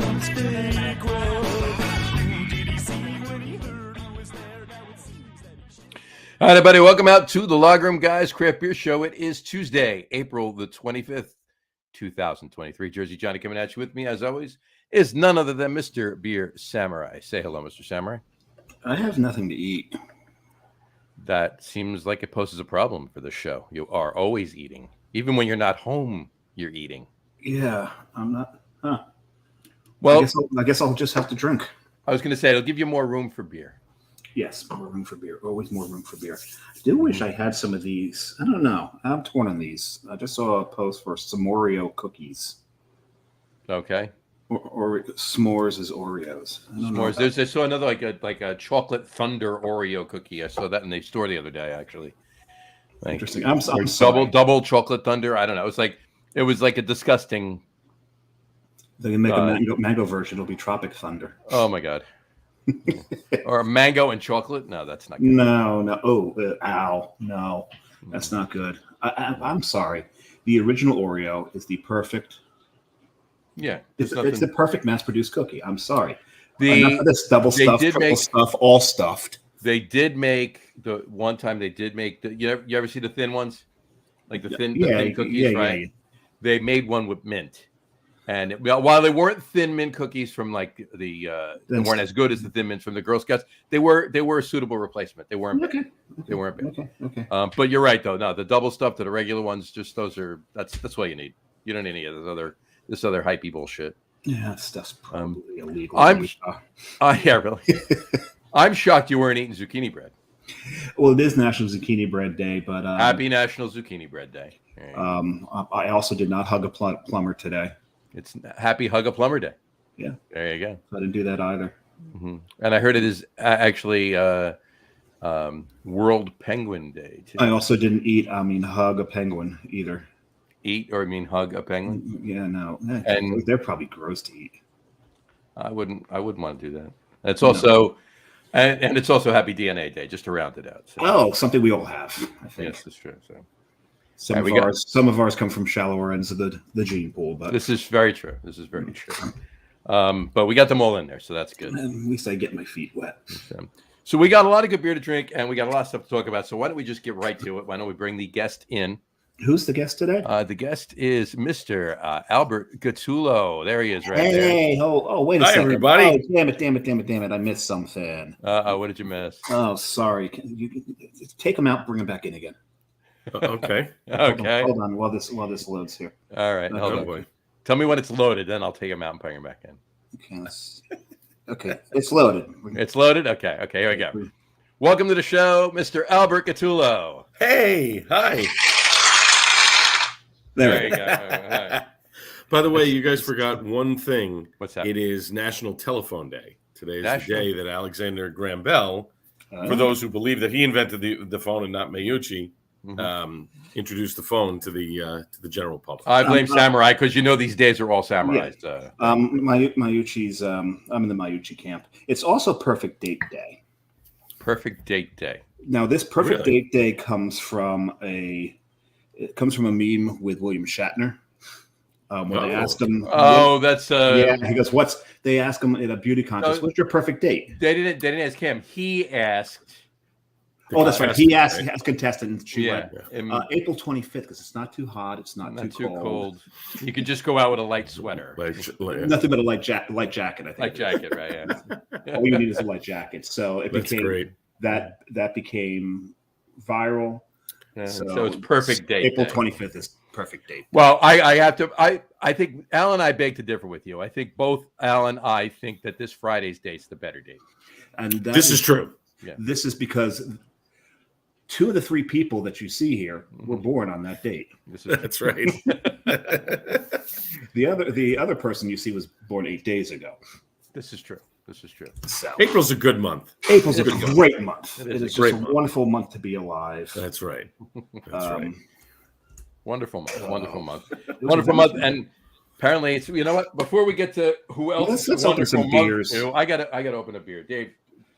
All right, everybody, welcome out to the Logroom Guys Craft Beer Show. It is Tuesday, April the 25th, 2023. Jersey Johnny coming at you. With me, as always, is none other than Mr. Beer Samurai. Say hello, Mr. Samurai. I have nothing to eat. That seems like it poses a problem for the show. You are always eating. Even when you're not home, you're eating. Yeah, I'm not. Huh. Well, I guess I'll just have to drink. I was going to say, it'll give you more room for beer. Yes, more room for beer. Always more room for beer. I do wish I had some of these. I don't know. I'm torn on these. I just saw a post for some Oreo cookies. Okay. Or s'mores is Oreos. S'mores. I saw another like a chocolate thunder Oreo cookie. I saw that in the store the other day, actually. Like, interesting. I'm sorry. Double chocolate thunder. I don't know. It was like a disgusting. They can make a mango version. It'll be Tropic Thunder. Oh my god. Or a mango and chocolate? No, that's not good. No. Oh, ow. No, that's not good. I'm sorry. The original Oreo is the perfect. Yeah. It's the perfect mass-produced cookie. I'm sorry. Enough of this double stuff, triple stuff, all stuffed. They did make the one time. They did make the. You ever see the thin ones, like the thin cookies? Right. Yeah. They made one with mint. And while they weren't thin mint cookies from like they weren't as good as the thin mints from the Girl Scouts, they were a suitable replacement. They weren't bad. They weren't bad. Okay. But you're right though. No, the double stuff to the regular ones, just that's what you need. You don't need any of this other hypey bullshit. Yeah, that stuff's probably illegal. Yeah, really. I'm shocked you weren't eating zucchini bread. Well, it is National Zucchini Bread Day, but happy National Zucchini Bread Day. I also did not hug a plumber today. It's Happy Hug a Plumber Day. Yeah. There you go. I didn't do that either. Mm-hmm. And I heard it is actually World Penguin Day, too. I also didn't hug a penguin either. Hug a penguin? Yeah, no. And they're probably gross to eat. I wouldn't want to do that. It's also and it's also Happy DNA Day, just to round it out. So. Something we all have, I think. Yes, that's true. So some of ours come from shallower ends of the gene pool, but this is very true. But we got them all in there, so that's good. At least I get my feet wet. So we got a lot of good beer to drink, and we got a lot of stuff to talk about. So why don't we just get right to it? Why don't we bring the guest in? Who's the guest today? The guest is Mr. Albert Gattullo. There he is, right there. Hey, wait a second. Hi, everybody. Oh, damn it. I missed something. What did you miss? Oh, sorry. You take him out, bring him back in again. Okay. Hold on while this loads here. All right. Hold on. Tell me when it's loaded, then I'll take him out and bring him back in. Okay. It's loaded. It's loaded? Okay. Here we go. Welcome to the show, Mr. Albert Gattullo. Hey. Hi. There you go. All right. By the way, you guys forgot one thing. What's that? It is National Telephone Day. Today is the day that Alexander Graham Bell, for those who believe that he invented the phone and not Meucci, introduced the phone to the general public. I blame Samurai because these days are all samurais. Yeah. Meucci's. I'm in the Meucci camp. It's also Perfect Date Day. Perfect Date Day. Now, this Perfect Date Day comes from a meme with William Shatner. When they asked him, he goes, they ask him in a beauty contest, what's your perfect date? They didn't ask him. He asked. That's right. He asked contestant. She went, April April 25th, because it's not too hot. It's not too cold. You could just go out with a light sweater. Nothing but a light jacket, I think. Light jacket, right? Yeah. All you need is a light jacket. So it became that became viral. Yeah, so it's Perfect Date. April 25th is Perfect Date. Well, I think Al and I beg to differ with you. I think both Al and I think that this Friday's date's the better date. And this is true. Yeah. This is because 2 of the 3 people that you see here were born on that date. That's right. The other person you see was born 8 days ago. This is true. So, April's a good month. April's a great month. It is just a wonderful month to be alive. That's right. Wonderful month. Wonderful month. And apparently, it's what? Before we get to who else, let's open some beers. I gotta open a beer. Dave,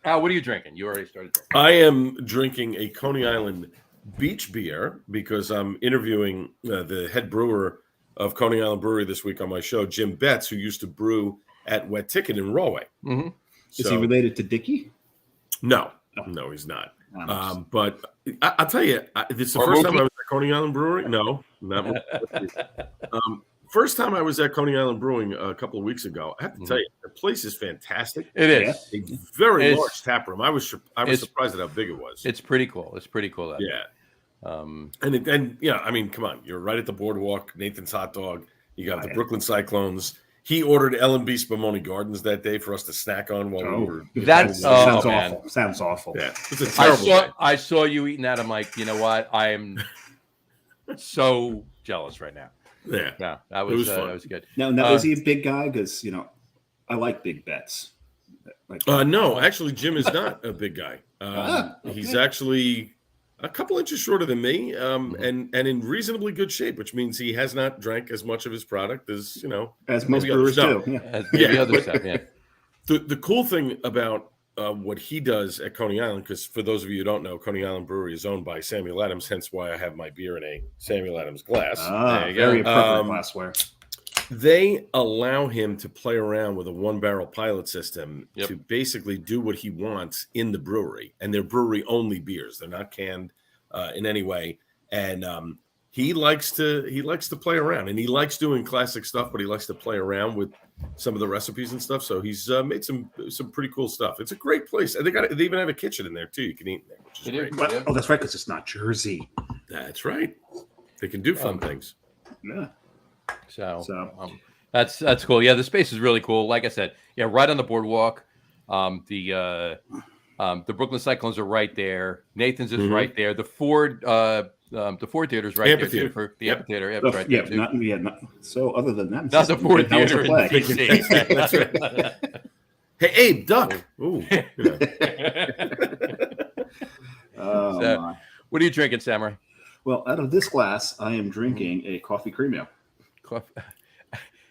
Al, what are you drinking? You already started drinking. I am drinking a Coney Island beach beer because I'm interviewing the head brewer of Coney Island Brewery this week on my show, Jim Betts, who used to brew at Wet Ticket in Rahway. Mm-hmm. Is he related to Dickie? No, he's not. But I'll tell you, this is the first time I was at Coney Island Brewing. No, not first time I was at Coney Island Brewing a couple of weeks ago. I have to tell you, the place is fantastic. It is a very large tap room. I was surprised at how big it was. It's pretty cool. It's pretty cool. And yeah, I mean, come on, you're right at the boardwalk. Nathan's Hot Dog. You got the Brooklyn Cyclones. He ordered L&B Spumoni Gardens that day for us to snack on while we were. Sounds awful. Sounds awful. Yeah, it's a terrible. I saw you eating that. I'm like, you know what? I am so jealous right now. Yeah, that was good. Now, is he a big guy? Because I like big bets. No, actually, Jim is not a big guy. Okay. He's actually a couple inches shorter than me, and in reasonably good shape, which means he has not drank as much of his product as most brewers do. The cool thing about what he does at Coney Island, because for those of you who don't know, Coney Island Brewery is owned by Samuel Adams, hence why I have my beer in a Samuel Adams glass. There you go. Very appropriate glassware. They allow him to play around with a one-barrel pilot system to basically do what he wants in the brewery, and they're brewery-only beers. They're not canned in any way, and he likes to play around, and he likes doing classic stuff, but he likes to play around with some of the recipes and stuff. So he's made some pretty cool stuff. It's a great place, and they even have a kitchen in there too. You can eat in there, which is great. Oh, that's right, because it's not Jersey. That's right. They can do fun things. Yeah. So that's cool. Yeah, the space is really cool. Like I said, right on the boardwalk. The Brooklyn Cyclones are right there. Nathan's is right there. The Ford Theater is right there too, for the amphitheater. Right there too. So other than that, not the Ford Theater in DC. That's right. Hey, Abe, duck. Ooh. What are you drinking, Samurai? Well, out of this glass, I am drinking a coffee cream ale.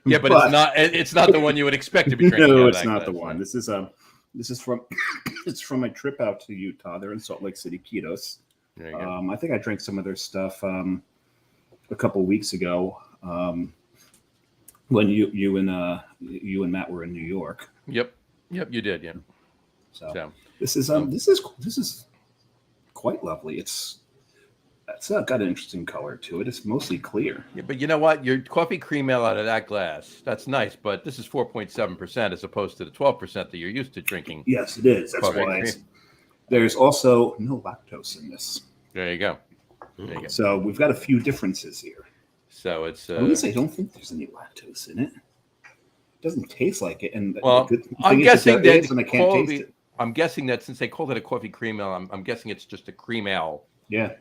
Yeah, but it's not the one you would expect to be drinking. No, it's not the one. This is from it's from my trip out to Utah. They're in Salt Lake City, Kitos. I think I drank some of their stuff a couple weeks ago when you and Matt were in New York. Yep, you did. Yeah. So this is quite lovely. It's got an interesting color to it. It's mostly clear. Yeah, but you know what? Your coffee cream ale out of that glass, that's nice, but this is 4.7% as opposed to the 12% that you're used to drinking. Yes, it is. That's why there's also no lactose in this. There you go. So we've got a few differences here. So it's. I don't think there's any lactose in it. It doesn't taste like it. And I'm guessing that I can't taste it. I'm guessing that since they called it a coffee cream ale, I'm guessing it's just a cream ale. Yeah.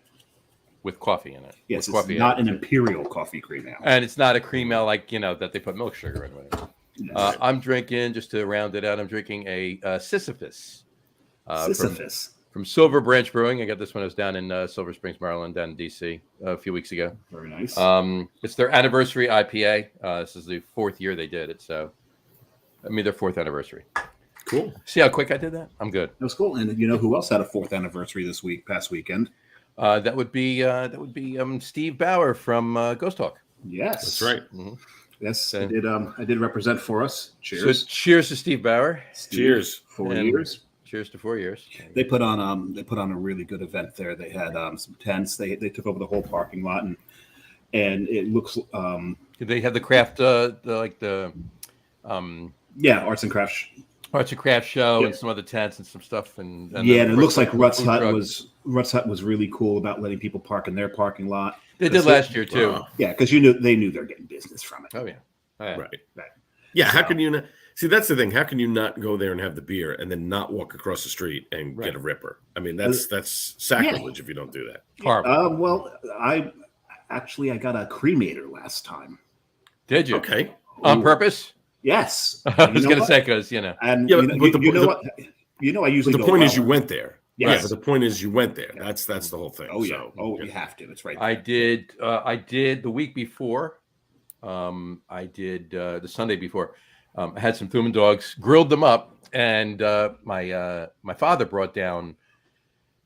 With coffee in it. Yes, it's not an imperial coffee cream ale. And it's not a cream ale like, that they put milk sugar in. Yes. I'm drinking, just to round it out, I'm drinking a Sisyphus. From Silver Branch Brewing. I got this one. I was down in Silver Springs, Maryland, down in D.C. A few weeks ago. Very nice. It's their anniversary IPA. This is the 4th year they did it. So, their 4th anniversary. Cool. See how quick I did that? I'm good. That was cool. And you know who else had a 4th anniversary past weekend? That would be Steve Bauer from Ghost Talk. Yes, that's right. Mm-hmm. Yes, I did represent for us. Cheers! So cheers to Steve Bauer. Cheers. 4 years. Cheers to 4 years. They put on a really good event there. They had some tents. They took over the whole parking lot and it looks. Did they have the craft arts and crafts. Arts and craft show and some other tents and some stuff and it looks like Rutt's Hut was really cool about letting people park in their parking lot. They did last year too. Yeah, because they knew they're getting business from it. Oh yeah. Right. Yeah. So, how can you not see? That's the thing. How can you not go there and have the beer and then not walk across the street and get a ripper? I mean, that's sacrilege if you don't do that. Well, I got a cremator last time. Did you? Okay. On purpose? Yes. I was going to say because and I usually. But the point is you went there. Yes. Right, but the point is you went there. That's the whole thing. Oh yeah. You have to. It's right there. I did the week before. I did the Sunday before. I had some Thuman dogs, grilled them up, and my father brought down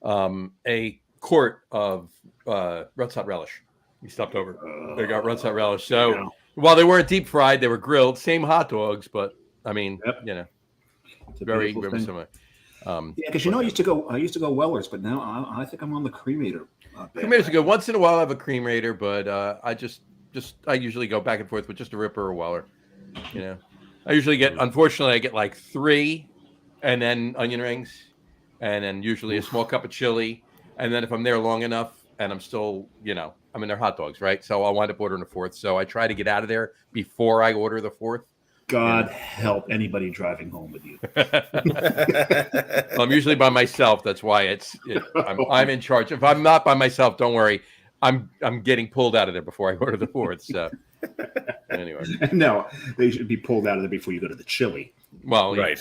a quart of Rutt's Hot Relish. He stopped over. They got Rutt's Hot Relish. So while they weren't deep fried, they were grilled. Same hot dogs, but I mean, Yep. It's very similar. Because I used to go Weller's, but now I think I'm on the cremator. Cremator's good. Once in a while, I have a cremator, but I usually go back and forth with just a Ripper or Weller. I usually unfortunately, I get like 3, and then onion rings, and then usually a small cup of chili, and then if I'm there long enough, and I'm still, I'm in their hot dogs, right? So I'll wind up ordering a 4th. So I try to get out of there before I order the 4th. God help anybody driving home with you. Well, I'm usually by myself. That's why I'm in charge. If I'm not by myself, don't worry. I'm getting pulled out of there before I order the 4th. So anyway, no, they should be pulled out of there before you go to the chili. Well, right.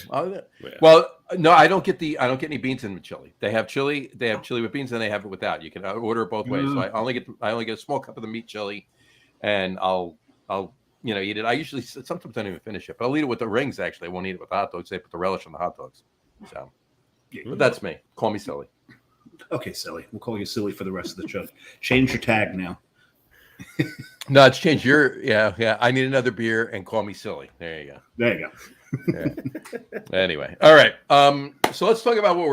Well, no, I don't get any beans in the chili. They have chili. They have chili with beans, and they have it without. You can order it both ways. So I only get a small cup of the meat chili, and I'll eat it. I usually sometimes don't even finish it, but I'll eat it with the rings. Actually, I won't eat it with the hot dogs. They put the relish on the hot dogs. So, but that's me. Call me silly. Okay, silly. We'll call you silly for the rest of the show. Change your tag now. No, it's changed. Yeah. I need another beer and call me silly. There you go. There you go. Yeah. Anyway, all right. So let's talk about what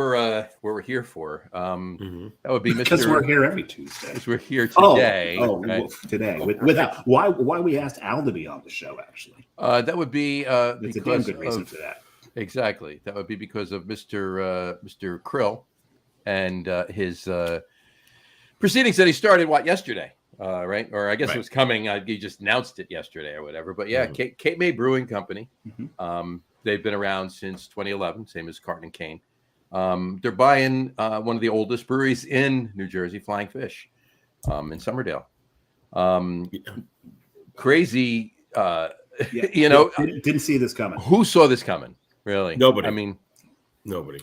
we're here for. That would be because we're here every Tuesday. Because we're here today. Right? Today. Without why we asked Al to be on the show? Actually, that would be it's a damn good reason for that. Exactly. That would be because of Mr. Krill and his proceedings that he started yesterday. Right? Or I guess it was coming. He just announced it yesterday or whatever. But yeah, Cape May Brewing Company. They've been around since 2011, same as Carton and Kane. They're buying one of the oldest breweries in New Jersey, Flying Fish, in Somerdale. Crazy. Didn't see this coming. Who saw this coming? Really? Nobody. I mean, nobody.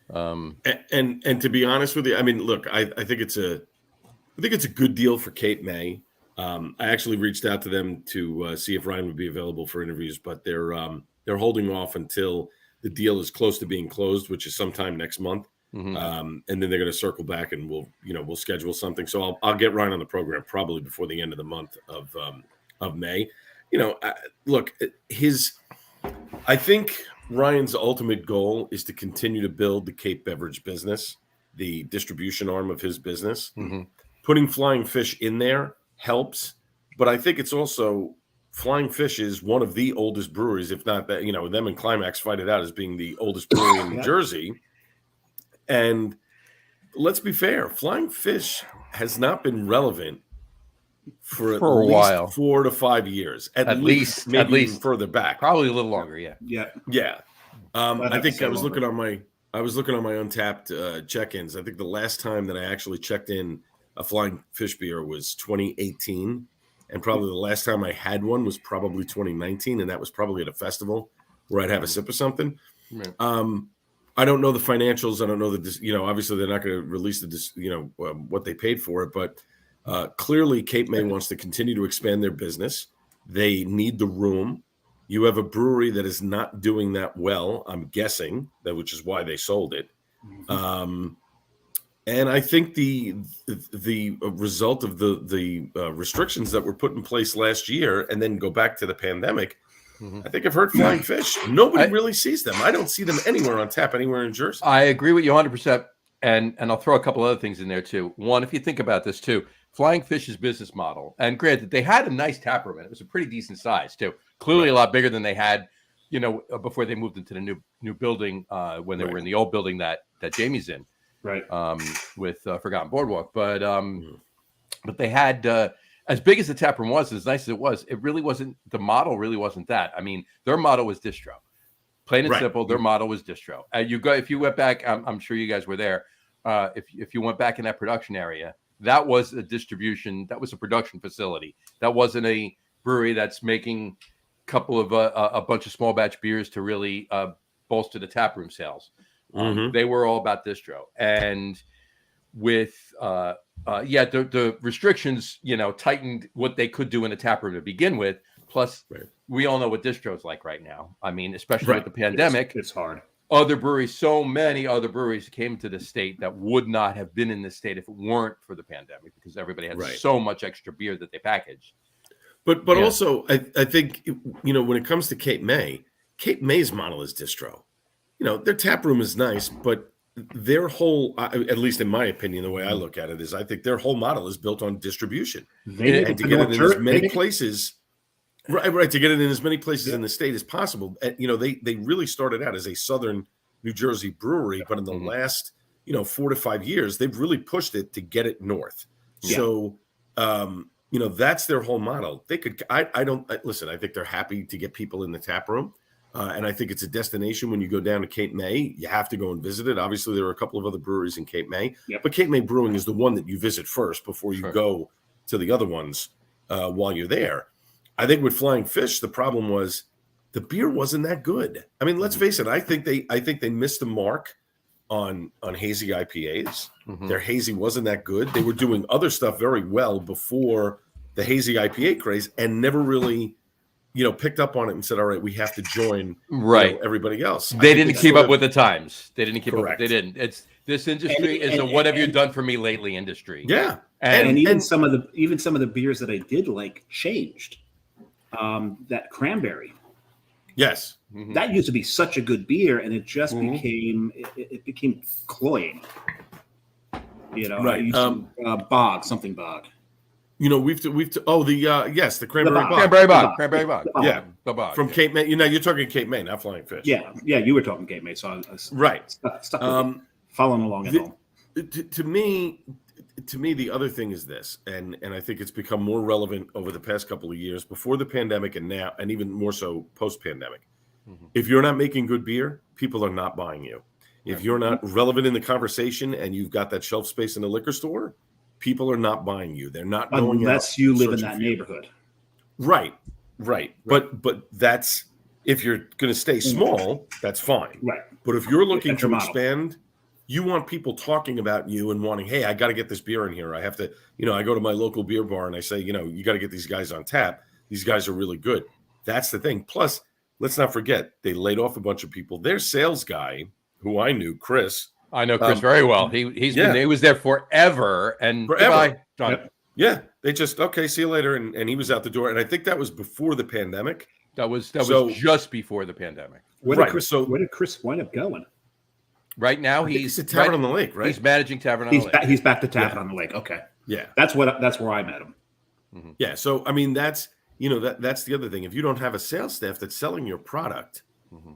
And to be honest with you, I mean, look, I think it's a good deal for Cape May. I actually reached out to them to see if Ryan would be available for interviews, but they're holding off until the deal is close to being closed, which is sometime next month. And then they're going to circle back and we'll schedule something. So I'll get Ryan on the program probably before the end of the month of May. Look, I think Ryan's ultimate goal is to continue to build the Cape Beverage business, the distribution arm of his business. Putting Flying Fish in there helps, but I think it's also Flying Fish is one of the oldest breweries, if not that, them and Climax fight it out as being the oldest brewery in New Jersey. And let's be fair, Flying Fish has not been relevant for at least while, 4 to 5 years, at least maybe even further back, probably a little longer. Yeah. I think I was looking on my Untapped check-ins. I think the last time that I actually checked in a Flying Fish beer was 2018, and probably the last time I had one was probably 2019, and that was probably at a festival where I'd have a sip of something. I don't know the financials. I don't know obviously they're not going to release what they paid for it, but clearly Cape May wants to continue to expand their business. They need the room. You have a brewery that is not doing that well, I'm guessing, which is why they sold it. And I think the result of the restrictions that were put in place last year and then go back to the pandemic, I think I've heard Flying Fish. Nobody really sees them. I don't see them anywhere on tap anywhere in Jersey. I agree with you 100%. And I'll throw a couple other things in there too. One, if you think about this too, Flying Fish's business model, and granted, they had a nice tap room and it was a pretty decent size too. Clearly a lot bigger than they had, before they moved into the new building when they were in the old building that Jamie's in. Right. With Forgotten Boardwalk. But they had, as big as the tap room was, as nice as it was, the model really wasn't that. I mean, their model was distro. Plain and simple, their model was distro. If you went back, I'm sure you guys were there. If you went back in that production area, that was a distribution, that was a production facility. That wasn't a brewery that's making a bunch of small batch beers to really bolster the taproom sales. They were all about distro, and with the restrictions, tightened what they could do in the taproom to begin with. Plus, we all know what distro is like right now. I mean, especially with the pandemic, it's hard. So many other breweries came to the state that would not have been in the state if it weren't for the pandemic, because everybody had so much extra beer that they packaged. But also, I think when it comes to Cape May Cape May's model is distro. Their tap room is nice, but their whole, at least in my opinion, the way I look at it is I think their whole model is built on distribution. And to get it in as many places, right, to get it in as many places in the state as possible. And, they really started out as a Southern New Jersey brewery, but in the last, 4 to 5 years, they've really pushed it to get it north. Yeah. So, that's their whole model. They could, I think they're happy to get people in the tap room. And I think it's a destination when you go down to Cape May. You have to go and visit it. Obviously, there are a couple of other breweries in Cape May, but Cape May Brewing is the one that you visit first before you go to the other ones while you're there. I think with Flying Fish, the problem was the beer wasn't that good. I mean, let's face it. I think they missed the mark on hazy IPAs. Their hazy wasn't that good. They were doing other stuff very well before the hazy IPA craze and never really picked up on it and said, all right, we have to join everybody else. They didn't keep up with the times. They didn't keep up. They didn't. It's this industry is a what have you done for me lately industry. Yeah. And even some of the beers that I did like changed. That cranberry. Yes. That used to be such a good beer and it just became cloying. Right. Bog, something bog. The cranberry bog. Cranberry bog. Yeah, the bog from Cape May. You're talking Cape May, not Flying Fish. Yeah, you were talking Cape May, so I was stuck following along at home. To me, the other thing is this, and I think it's become more relevant over the past couple of years, before the pandemic and now, and even more so post-pandemic. If you're not making good beer, people are not buying you. If you're not relevant in the conversation and you've got that shelf space in the liquor store, people are not buying you. They're not going unless you live in that neighborhood. Right. But that's if you're going to stay small, that's fine. Right. But if you're looking to expand, you want people talking about you and wanting, hey, I got to get this beer in here. I have to, I go to my local beer bar and I say, you got to get these guys on tap. These guys are really good. That's the thing. Plus, let's not forget, they laid off a bunch of people. Their sales guy, who I knew, Chris. I know Chris very well. He was there forever and goodbye, John. Yeah, they just see you later, and he was out the door. And I think that was before the pandemic. That was just before the pandemic. Where did Chris wind up going? Right now, he's at Tavern on the Lake. Right, he's managing Tavern on the Lake. He's back to Tavern on the Lake. Okay, yeah, that's where I met him. Yeah, so I mean, that's that's the other thing. If you don't have a sales staff that's selling your product.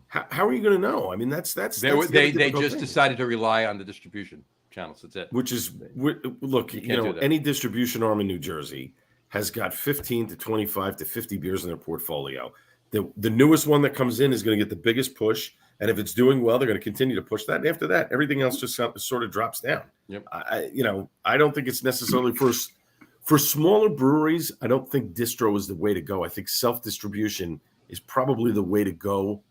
How are you going to know? I mean, that's they just decided to rely on the distribution channels. That's it. Which is look, any distribution arm in New Jersey has got 15 to 25 to 50 beers in their portfolio. The newest one that comes in is going to get the biggest push, and if it's doing well, they're going to continue to push that. And after that, everything else just sort of drops down. Yep. I don't think it's necessarily for smaller breweries. I don't think distro is the way to go. I think self-distribution is probably the way to go.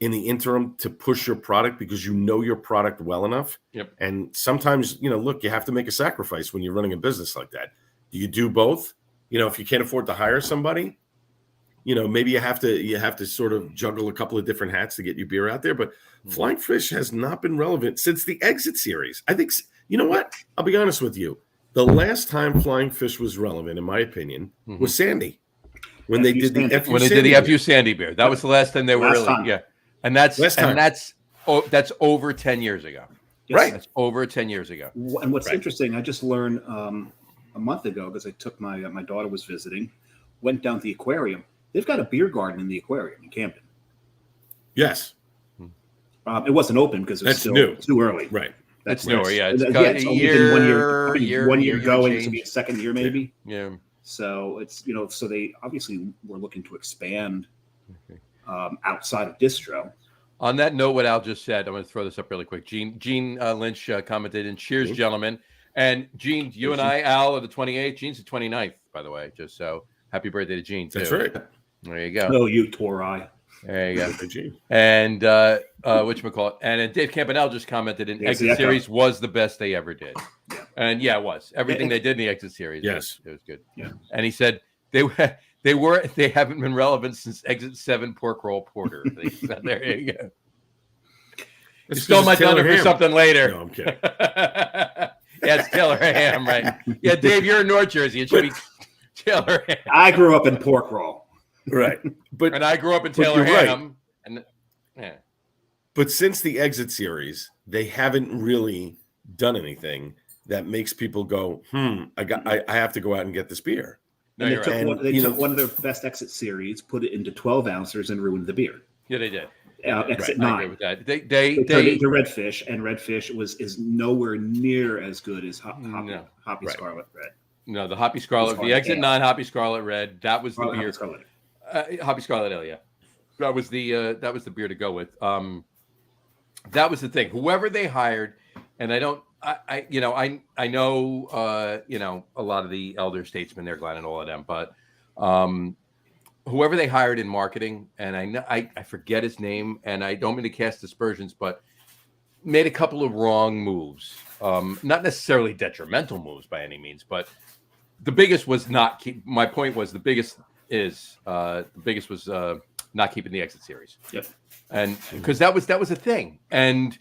In the interim to push your product because you know your product well enough. Yep. And sometimes, look, you have to make a sacrifice when you're running a business like that. Do you do both? If you can't afford to hire somebody, maybe you have to sort of juggle a couple of different hats to get your beer out there. But Flying Fish has not been relevant since the Exit series. I think, what? I'll be honest with you. The last time Flying Fish was relevant, in my opinion, was Sandy. When they did the FU Sandy beer. That was the last time they were really, yeah. And that's over 10 years ago. Yes. Right. That's over 10 years ago. And what's interesting, I just learned a month ago because I took my daughter was visiting, went down to the aquarium. They've got a beer garden in the aquarium in Camden. Yes. It wasn't open because it's still new. Too early. Right. That's newer. Yeah. It's a year. 1 year going. It's going to be a second year maybe. Yeah. So it's, so they obviously were looking to expand outside of distro. On that note, what Al just said, I'm going to throw this up really quick. Gene Lynch commented in cheers, gentlemen. And Gene, you and I, Al, are the 28th. Gene's the 29th, by the way. Just so happy birthday to Gene, too. That's right. There you go. Oh, you tore eye. There you go. Gene. And whatchamacallit. And Dave Campanelle just commented in Exit Series was the best they ever did. Yeah. And yeah, it was. Everything they did in the Exit Series. Yes. It was good. Yeah. And he said they haven't been relevant since Exit 7 Pork Roll Porter. There you go. You stole my thunder for something later. No, I'm kidding. Yeah, it's Taylor Ham, right? Yeah, Dave, you're in North Jersey. It should be Taylor Ham. I grew up in Pork Roll. Right. And I grew up in Taylor Ham. Right. And Yeah. But since the Exit series, they haven't really done anything that makes people go, I have to go out and get this beer. No, they took one of their best Exit series, put it into 12 ounces, and ruined the beer. Yeah, they did. Exit 9. I agree with that. They turned it into Red Fish, and Red Fish is nowhere near as good as Hoppy Scarlet Red. No, the Hoppy Scarlet, the Exit 9 Hoppy Scarlet Red. That was the beer. Hoppy Scarlet Ale, yeah. That was the beer to go with. That was the thing. Whoever they hired, and I know a lot of the elder statesmen there, Glenn, and all of them, but whoever they hired in marketing, and I forget his name, and I don't mean to cast aspersions, but made a couple of wrong moves. Not necessarily detrimental moves by any means, but the biggest was not. My point was the biggest was not keeping the Exit series. Yep. And because that was a thing, and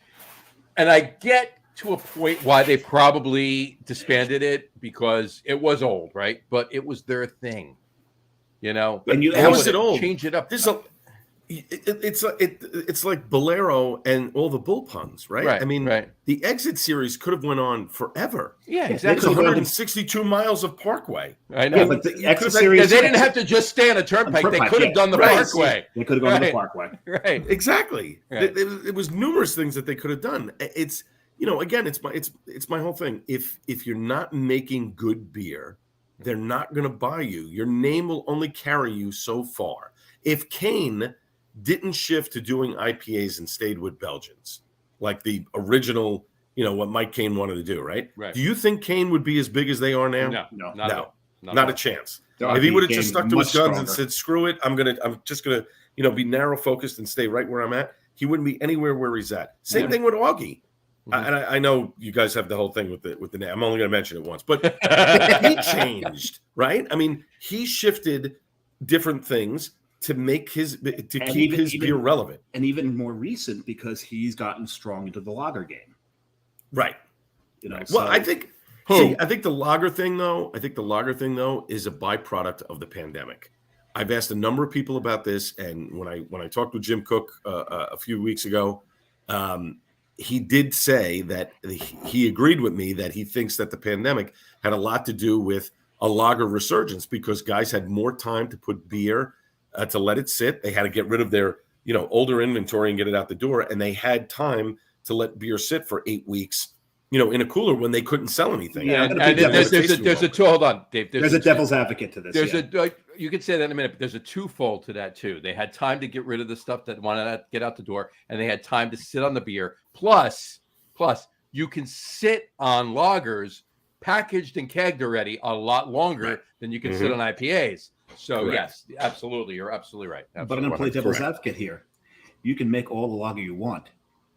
I get to a point why they probably disbanded it because it was old, right? But it was their thing, And how is it old? Change it up. It's like Bolero and all the bull puns, right? Right. I mean, the Exit series could have went on forever. Yeah, exactly. It's 162 miles of Parkway. I know. Yeah, but the Exit series, they didn't have to just stay on a turnpike. They could have done the Parkway. They could have gone to the Parkway. Right. Exactly. Right. It was numerous things that they could have done. It's again, it's my whole thing. If you're not making good beer, they're not going to buy you. Your name will only carry you so far. If Kane didn't shift to doing IPAs and stayed with Belgians, like the original, what Mike Kane wanted to do, right? Right. Do you think Kane would be as big as they are now? No, not a chance. If he would have just stuck to his guns and said, "Screw it, I'm just gonna, be narrow focused and stay right where I'm at," he wouldn't be anywhere where he's at. Same thing with Augie. Mm-hmm. And I know you guys have the whole thing with the name. I'm only going to mention it once, but he changed, right? I mean, he shifted different things to make keep his beer relevant, and even more recent because he's gotten strong into the lager game, right? So, I think the lager thing though. Is a byproduct of the pandemic. I've asked a number of people about this, and when I talked with Jim Cook a few weeks ago, he did say that he agreed with me that he thinks that the pandemic had a lot to do with a lager resurgence because guys had more time to put beer. To let it sit. They had to get rid of their, older inventory and get it out the door. And they had time to let beer sit for 8 weeks, in a cooler when they couldn't sell anything. Yeah, and there's a two. Hold on, Dave. There's a devil's advocate to this. You could say that in a minute, but there's a twofold to that too. They had time to get rid of the stuff that wanted to get out the door, and they had time to sit on the beer. Plus, you can sit on lagers packaged and kegged already a lot longer than you can sit on IPAs. So yes, absolutely, you're absolutely right. Absolutely. But I'm going to play devil's advocate here. You can make all the lager you want.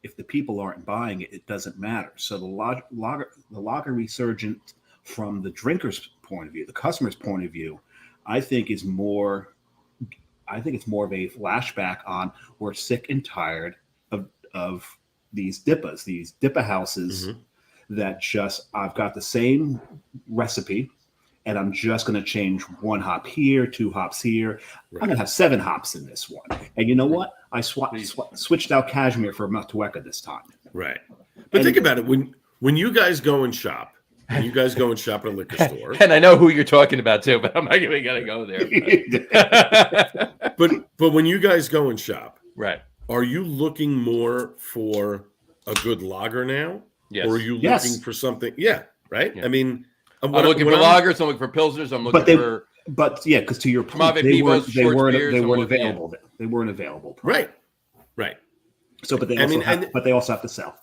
If the people aren't buying it, it doesn't matter. So the lager resurgence from the drinker's point of view, the customer's point of view, I think it's more of a flashback on we're sick and tired of these dippa houses that just I've got the same recipe. And I'm just going to change 1 hop here, 2 hops here. Right. I'm going to have 7 hops in this one. And you know what? I switched out cashmere for Matueka this time. Right. But think about it. When you guys go and shop, at a liquor store. And I know who you're talking about too, but I'm not even going to go there. But when you guys go and shop, right? Are you looking more for a good lager now? Yes. Or are you looking for something? Yeah. Right. Yeah. I mean, I'm looking for lagers. I'm looking for pilsners. I'm looking for. But yeah, because to your point, they weren't available. They weren't available. Right. So, but they also have to sell.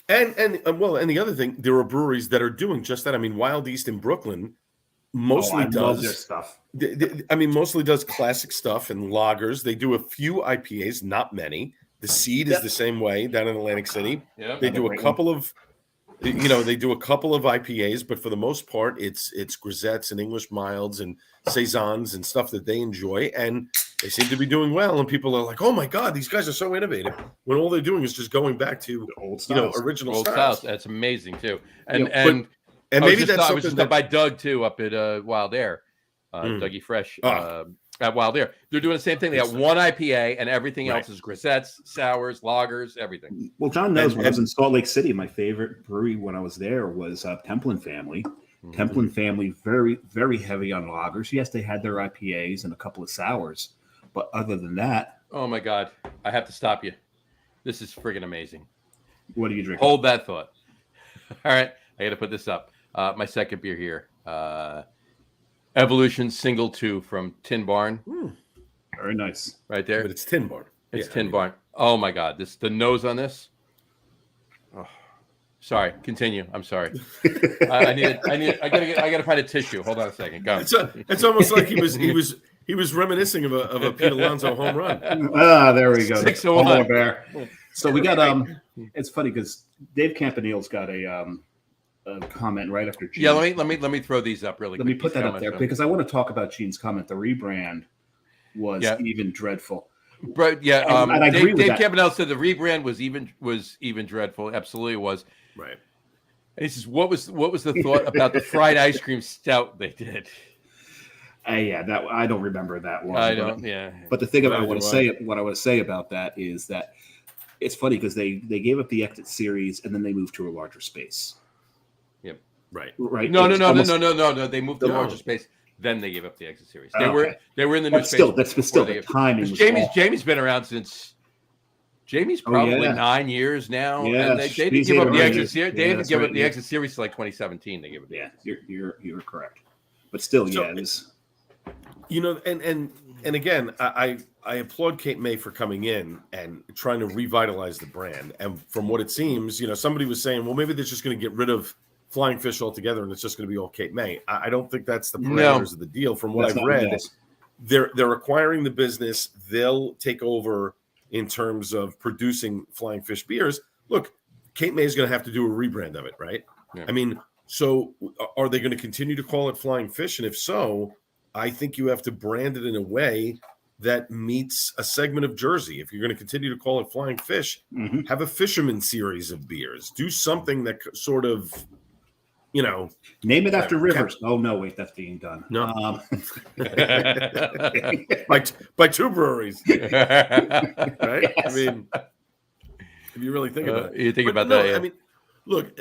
And the other thing, there are breweries that are doing just that. I mean, Wild East in Brooklyn mostly does their stuff. Mostly does classic stuff and lagers. They do a few IPAs, not many. The Seed is the same way down in Atlantic City. They do a couple of. They do a couple of IPAs, but for the most part, it's grisettes and English milds and saisons and stuff that they enjoy, and they seem to be doing well. And people are like, "Oh my God, these guys are so innovative!" When all they're doing is just going back to old styles, original old styles. That's amazing too. And maybe I was just by Doug too up at Wild Air, Dougie Fresh. at Wild Air. They're doing the same thing. They got one IPA, and everything else is grisettes, sours, lagers, everything. Well, John knows when I was in Salt Lake City, my favorite brewery when I was there was Temple and Family. Mm-hmm. Temple and Family, very, very heavy on lagers. Yes, they had their IPAs and a couple of sours, but other than that, oh my God, I have to stop you. This is friggin' amazing. What are you drinking? Hold that thought. All right, I got to put this up. My second beer here, Evolution Single 2 from Tin Barn. Very nice, right there. But it's Tin Barn. It's Tin Barn. Oh my God, the nose on this. Oh, sorry, continue. I'm sorry. I gotta find a tissue. Hold on a second. Go. It's almost like he was reminiscing of a Pete Alonso home run. There we go. 6-1 bear. So we got It's funny because Dave Campaneel's got a comment right after Gene. Yeah, let me throw these up really quick. Let me put that up there because I want to talk about Gene's comment. The rebrand was even dreadful. Right? Yeah. And I agree with Dave that. Campanelle said the rebrand was even dreadful. Absolutely, it was. Right. And he says, "What was the thought about the fried ice cream stout they did?" That I don't remember that one. I don't. Yeah. But the thing I want to say about that is that it's funny because they gave up the Exit series and then they moved to a larger space. Yep. Right. No. They moved to a larger space. Then they gave up the Exit series. They were in the new space. Still the timing. Jamie's been around since. Jamie's probably 9 years now. Yeah, and they didn't give up the Exit series. They didn't give up the Exit series till like 2017. They gave it. Yeah, you're correct. But still, it was. And again, I applaud Cape May for coming in and trying to revitalize the brand. And from what it seems, somebody was saying, well, maybe they're just going to get rid of Flying Fish altogether and it's just going to be all Cape May. I don't think that's the parameters of the deal. From what I've read, they're acquiring the business. They'll take over in terms of producing Flying Fish beers. Look, Cape May is going to have to do a rebrand of it, right? Yeah. I mean, so are they going to continue to call it Flying Fish? And if so, I think you have to brand it in a way that meets a segment of Jersey. If you're going to continue to call it Flying Fish, have a fisherman series of beers. Do something that sort of, name it after rivers. Oh no, wait, that's being done. No, by two breweries, right? Yes. I mean, if you really think about it, you think about that. Yeah. I mean, look.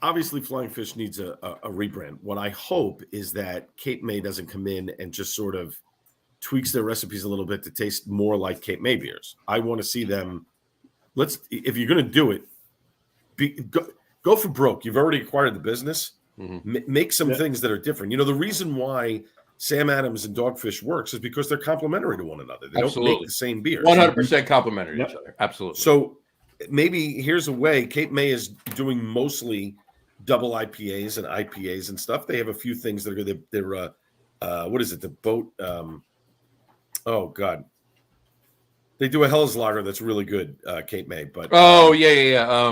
Obviously, Flying Fish needs a rebrand. What I hope is that Cape May doesn't come in and just sort of tweaks their recipes a little bit to taste more like Cape May beers. I want to see them. If you're going to do it, go for broke. You've already acquired the business. Make some things that are different. The reason why Sam Adams and Dogfish works is because they're complementary to one another. They don't make the same beers. 100% complementary to each other. Absolutely. So maybe here's a way. Cape May is doing mostly double IPAs and IPAs and stuff. They have a few things that are they're what is it? The boat. Oh God, they do a Hell's Lager that's really good. Cape May, but yeah.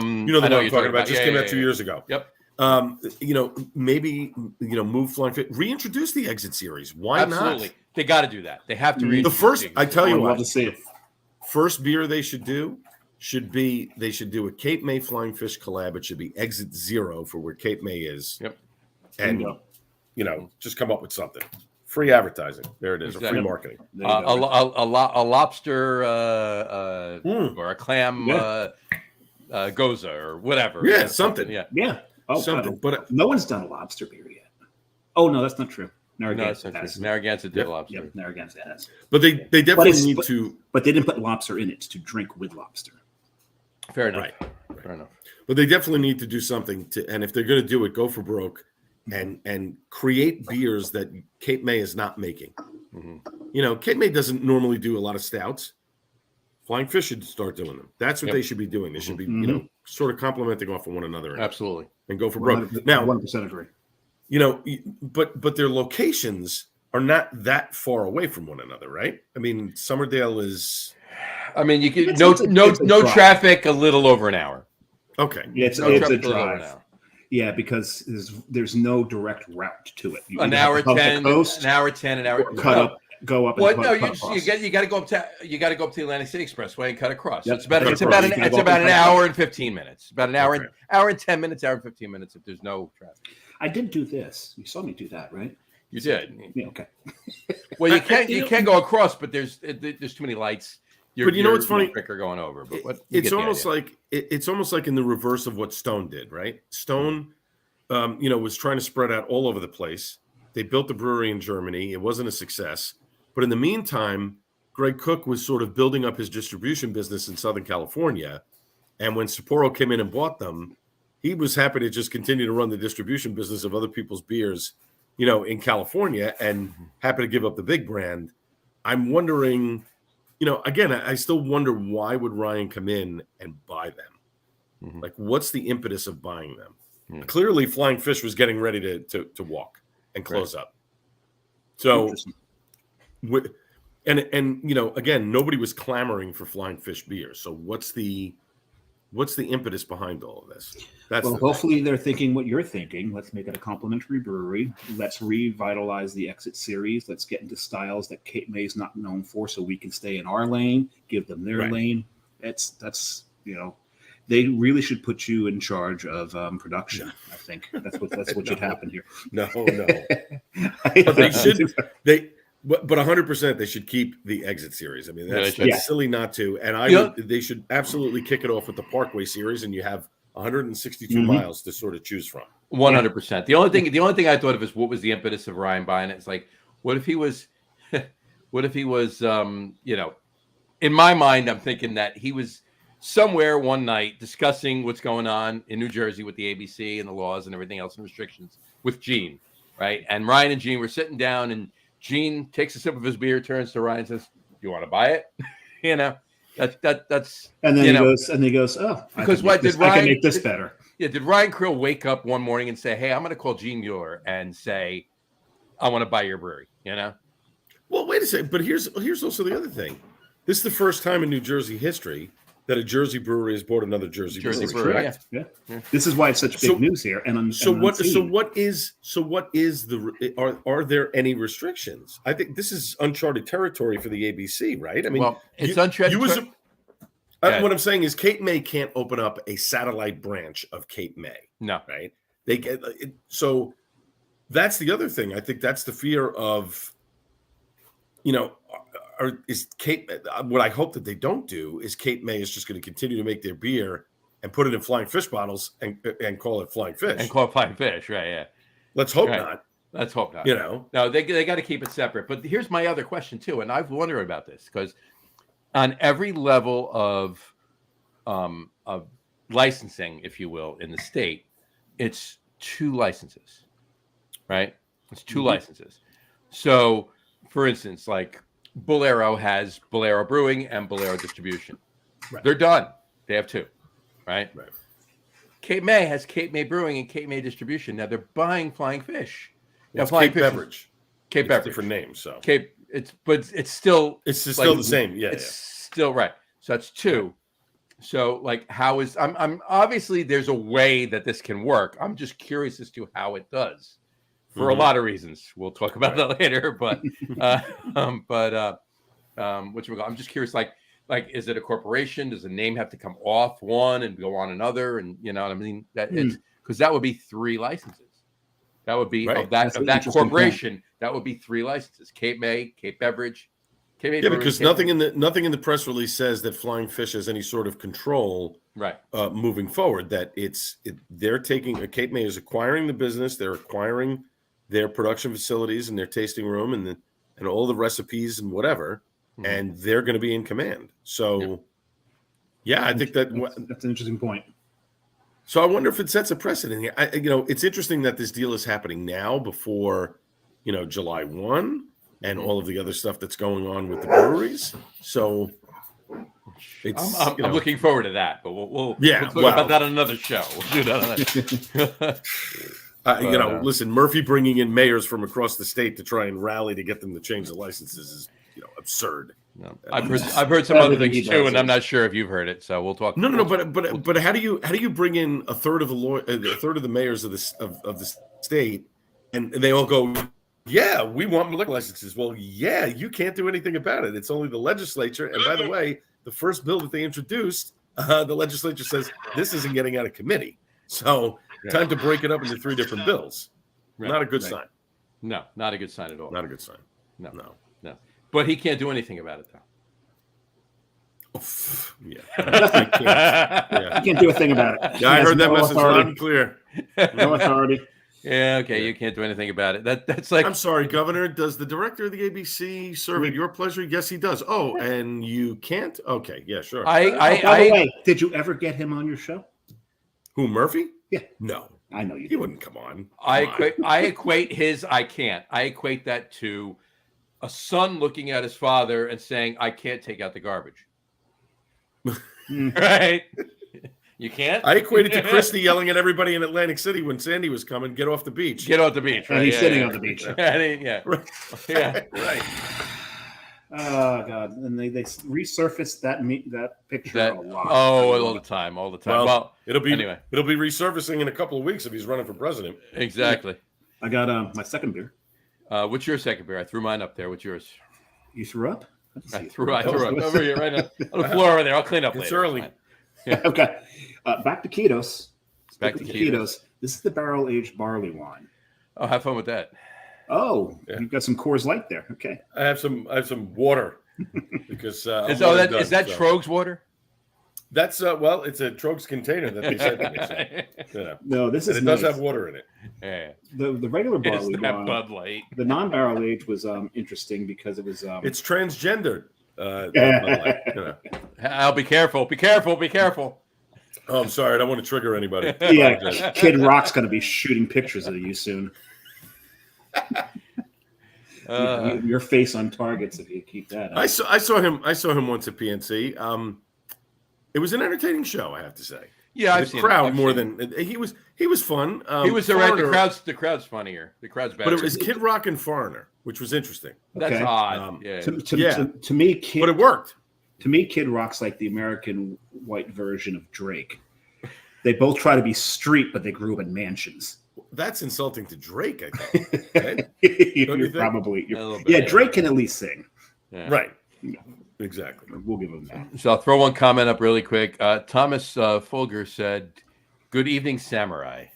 You know the one I'm talking about. Just came out 2 years ago. Yep. Maybe move Flying Fish, reintroduce the Exit series. Why not? They got to do that. They have to reintroduce the first. I tell you what, love to see it. First beer they should do. They should do a Cape May Flying Fish collab. It should be Exit 0 for where Cape May is. Yep. And just come up with something. Free advertising. There it is. Exactly. Free marketing. A lobster or a clam goza or whatever. Yeah, something. Yeah. Oh, something. But no one's done a lobster beer yet. Oh no, that's not true. Narragansett did lobster. Yep, Narragansett has. But they definitely need to. But they didn't put lobster in it to drink with lobster. Fair enough. Right. Fair enough. But they definitely need to do something and if they're going to do it, go for broke and create beers that Cape May is not making. Cape May doesn't normally do a lot of stouts. Flying Fish should start doing them. That's what they should be doing. They should be, sort of complementing off of one another. Absolutely. And go for broke. Now, 100% agree. But their locations are not that far away from one another, right? I mean, Summerdale is. I mean, you can no traffic, a little over an hour. Okay, yeah, it's a drive. Yeah, because there's no direct route to it. An hour 10, go up. Well, no, you got to go up to the Atlantic City Expressway and cut across. Yep. So it's about an hour and 15 minutes. About an hour and 10 minutes, hour and 15 minutes if there's no traffic. I did do this. You saw me do that, right? You did. Yeah, okay. Well, you can't go across, but there's too many lights. But you know what's funny? Quicker going over. But it's almost like in the reverse of what Stone did, right? Stone, was trying to spread out all over the place. They built the brewery in Germany. It wasn't a success. But in the meantime, Greg Cook was sort of building up his distribution business in Southern California. And when Sapporo came in and bought them, he was happy to just continue to run the distribution business of other people's beers, in California, and happy to give up the big brand. I'm wondering, again, I still wonder, why would Ryan come in and buy them? Mm-hmm. Like, what's the impetus of buying them? Mm-hmm. Clearly, Flying Fish was getting ready to walk and close up. So, again, nobody was clamoring for Flying Fish beer. So what's the impetus behind all of this? Hopefully they're thinking what you're thinking. Let's make it a complimentary brewery. Let's revitalize the Exit series. Let's get into styles that Cape May is not known for, so we can stay in our lane, give them their lane. That's they really should put you in charge of production. I think that's what should happen here. No. But they should. But 100%, they should keep the Exit series. I mean, that's silly not to. And they should absolutely kick it off with the Parkway series, and you have 162 miles to sort of choose from. 100%. The only thing I thought of is, what was the impetus of Ryan buying it? It's like, what if he was, in my mind, I'm thinking that he was somewhere one night discussing what's going on in New Jersey with the ABC and the laws and everything else and restrictions with Gene, right? And Ryan and Gene were sitting down, and Gene takes a sip of his beer, turns to Ryan, and says, "Do you want to buy it?" That's and then he goes, "Oh, because I can make this better." Yeah, did Ryan Krill wake up one morning and say, "Hey, I'm going to call Gene Mueller and say, I want to buy your brewery"? Well, wait a second. But here's also the other thing. This is the first time in New Jersey history that a Jersey brewery has bought another Jersey brewery. Yeah. This is why it's such big news here. Are there any restrictions? I think this is uncharted territory for the ABC, right? I mean, it's uncharted. What I'm saying is, Cape May can't open up a satellite branch of Cape May. No, right? They get so. That's the other thing. I think that's the fear of, is Cape. What I hope that they don't do is Cape May is just going to continue to make their beer and put it in Flying Fish bottles and call it Flying Fish. And call it Flying Fish, right? Yeah. Let's hope not. Let's hope not. No, they got to keep it separate. But here's my other question too, and I've wondered about this, because on every level of licensing, if you will, in the state, it's 2 licenses, right? It's 2 licenses. So, for instance, like, Bolero has Bolero Brewing and Bolero Distribution. Right. They're done. They have 2, right? Cape May has Cape May Brewing and Cape May Distribution. Now they're buying Flying Fish. Now, Flying Fish Beverage. Cape Beverage. Different names. So it's still the same. Yeah, it's still right. So that's 2. So, like, how is I'm obviously there's a way that this can work. I'm just curious as to how it does. For a lot of reasons, we'll talk about that later. But I'm just curious. Like, is it a corporation? Does the name have to come off one and go on another? And you know what I mean? That it's because that would be 3 licenses. That would be of that corporation. Point. That would be 3 licenses: Cape May, Cape Beverage, Cape May. Yeah, because nothing in the press release says that Flying Fish has any sort of control. Right. Moving forward, that they're taking Cape May is acquiring the business. They're acquiring their production facilities and their tasting room and all the recipes and whatever, and they're going to be in command. So, I think that's an interesting point. So I wonder if it sets a precedent here. It's interesting that this deal is happening now before, July 1 and all of the other stuff that's going on with the breweries. So I'm looking forward to that, but we'll talk about that on another show. We'll do that. Listen, Murphy bringing in mayors from across the state to try and rally to get them to change the licenses is, absurd. No. I've heard some other things too, and I'm not sure if you've heard it. So we'll talk. But how do you bring in a third of the mayors of the state, and they all go, yeah, we want liquor licenses. Well, yeah, you can't do anything about it. It's only the legislature. And by the way, the first bill that they introduced, the legislature says this isn't getting out of committee. So time to break it up into 3 different bills. Right. Not a good sign. No, not a good sign at all. Not a good sign. No. But he can't do anything about it, though. Yeah, definitely can't. Yeah. He can't do a thing about it. Yeah, I heard that message loud and clear. No authority. Yeah, okay, you can't do anything about it. That's like, I'm sorry, Governor. Does the director of the ABC serve at your pleasure? Yes, he does. Oh, and you can't? Okay, yeah, sure. By the way, did you ever get him on your show? Who, Murphy? Yeah. No. I know you. He wouldn't come on. I equate his I can't. I equate that to a son looking at his father and saying, I can't take out the garbage. Right? You can't? I equated to Christie yelling at everybody in Atlantic City when Sandy was coming, get off the beach. Get off the beach. Right? And he's sitting on the beach. Yeah. Right. Yeah. Right. Oh God! And they resurfaced that picture a lot. All the time. Well, it'll be resurfacing in a couple of weeks if he's running for president. Exactly. I got my second beer. What's your second beer? I threw mine up there. What's yours? You threw up? I threw up over here right now on the floor over there. I'll clean up later. It's early. Yeah. Okay. Back to Ketos. Back to Ketos. This is the barrel-aged barley wine. Oh, have fun with that. Oh, yeah. You've got some Coors Light there. Okay. I have some water because is that Trogs water? That's it's a Trogs container that they sent me. No, this is. It does have water in it. Yeah. The regular barley wine, Bud Light. The non-barrel aged was interesting because it was. It's transgendered. I'll be careful. Be careful. Oh, I'm sorry. I don't want to trigger anybody. Yeah, Kid Rock's going to be shooting pictures of you soon. Your face on targets if you keep that up. I saw him once at PNC. It was an entertaining show, I have to say. Yeah, the crowd more than he was fun. He was right. The crowd's funnier. The crowd's better. But it was Kid Rock and Foreigner, which was interesting. That's odd. To me, but it worked. To me, Kid Rock's like the American white version of Drake. They both try to be street, but they grew up in mansions. That's insulting to Drake, I think. Right? Drake can at least sing. Yeah. Right. Yeah. Exactly. We'll give him that. So I'll throw one comment up really quick. Thomas Fulger said, "Good evening, Samurai."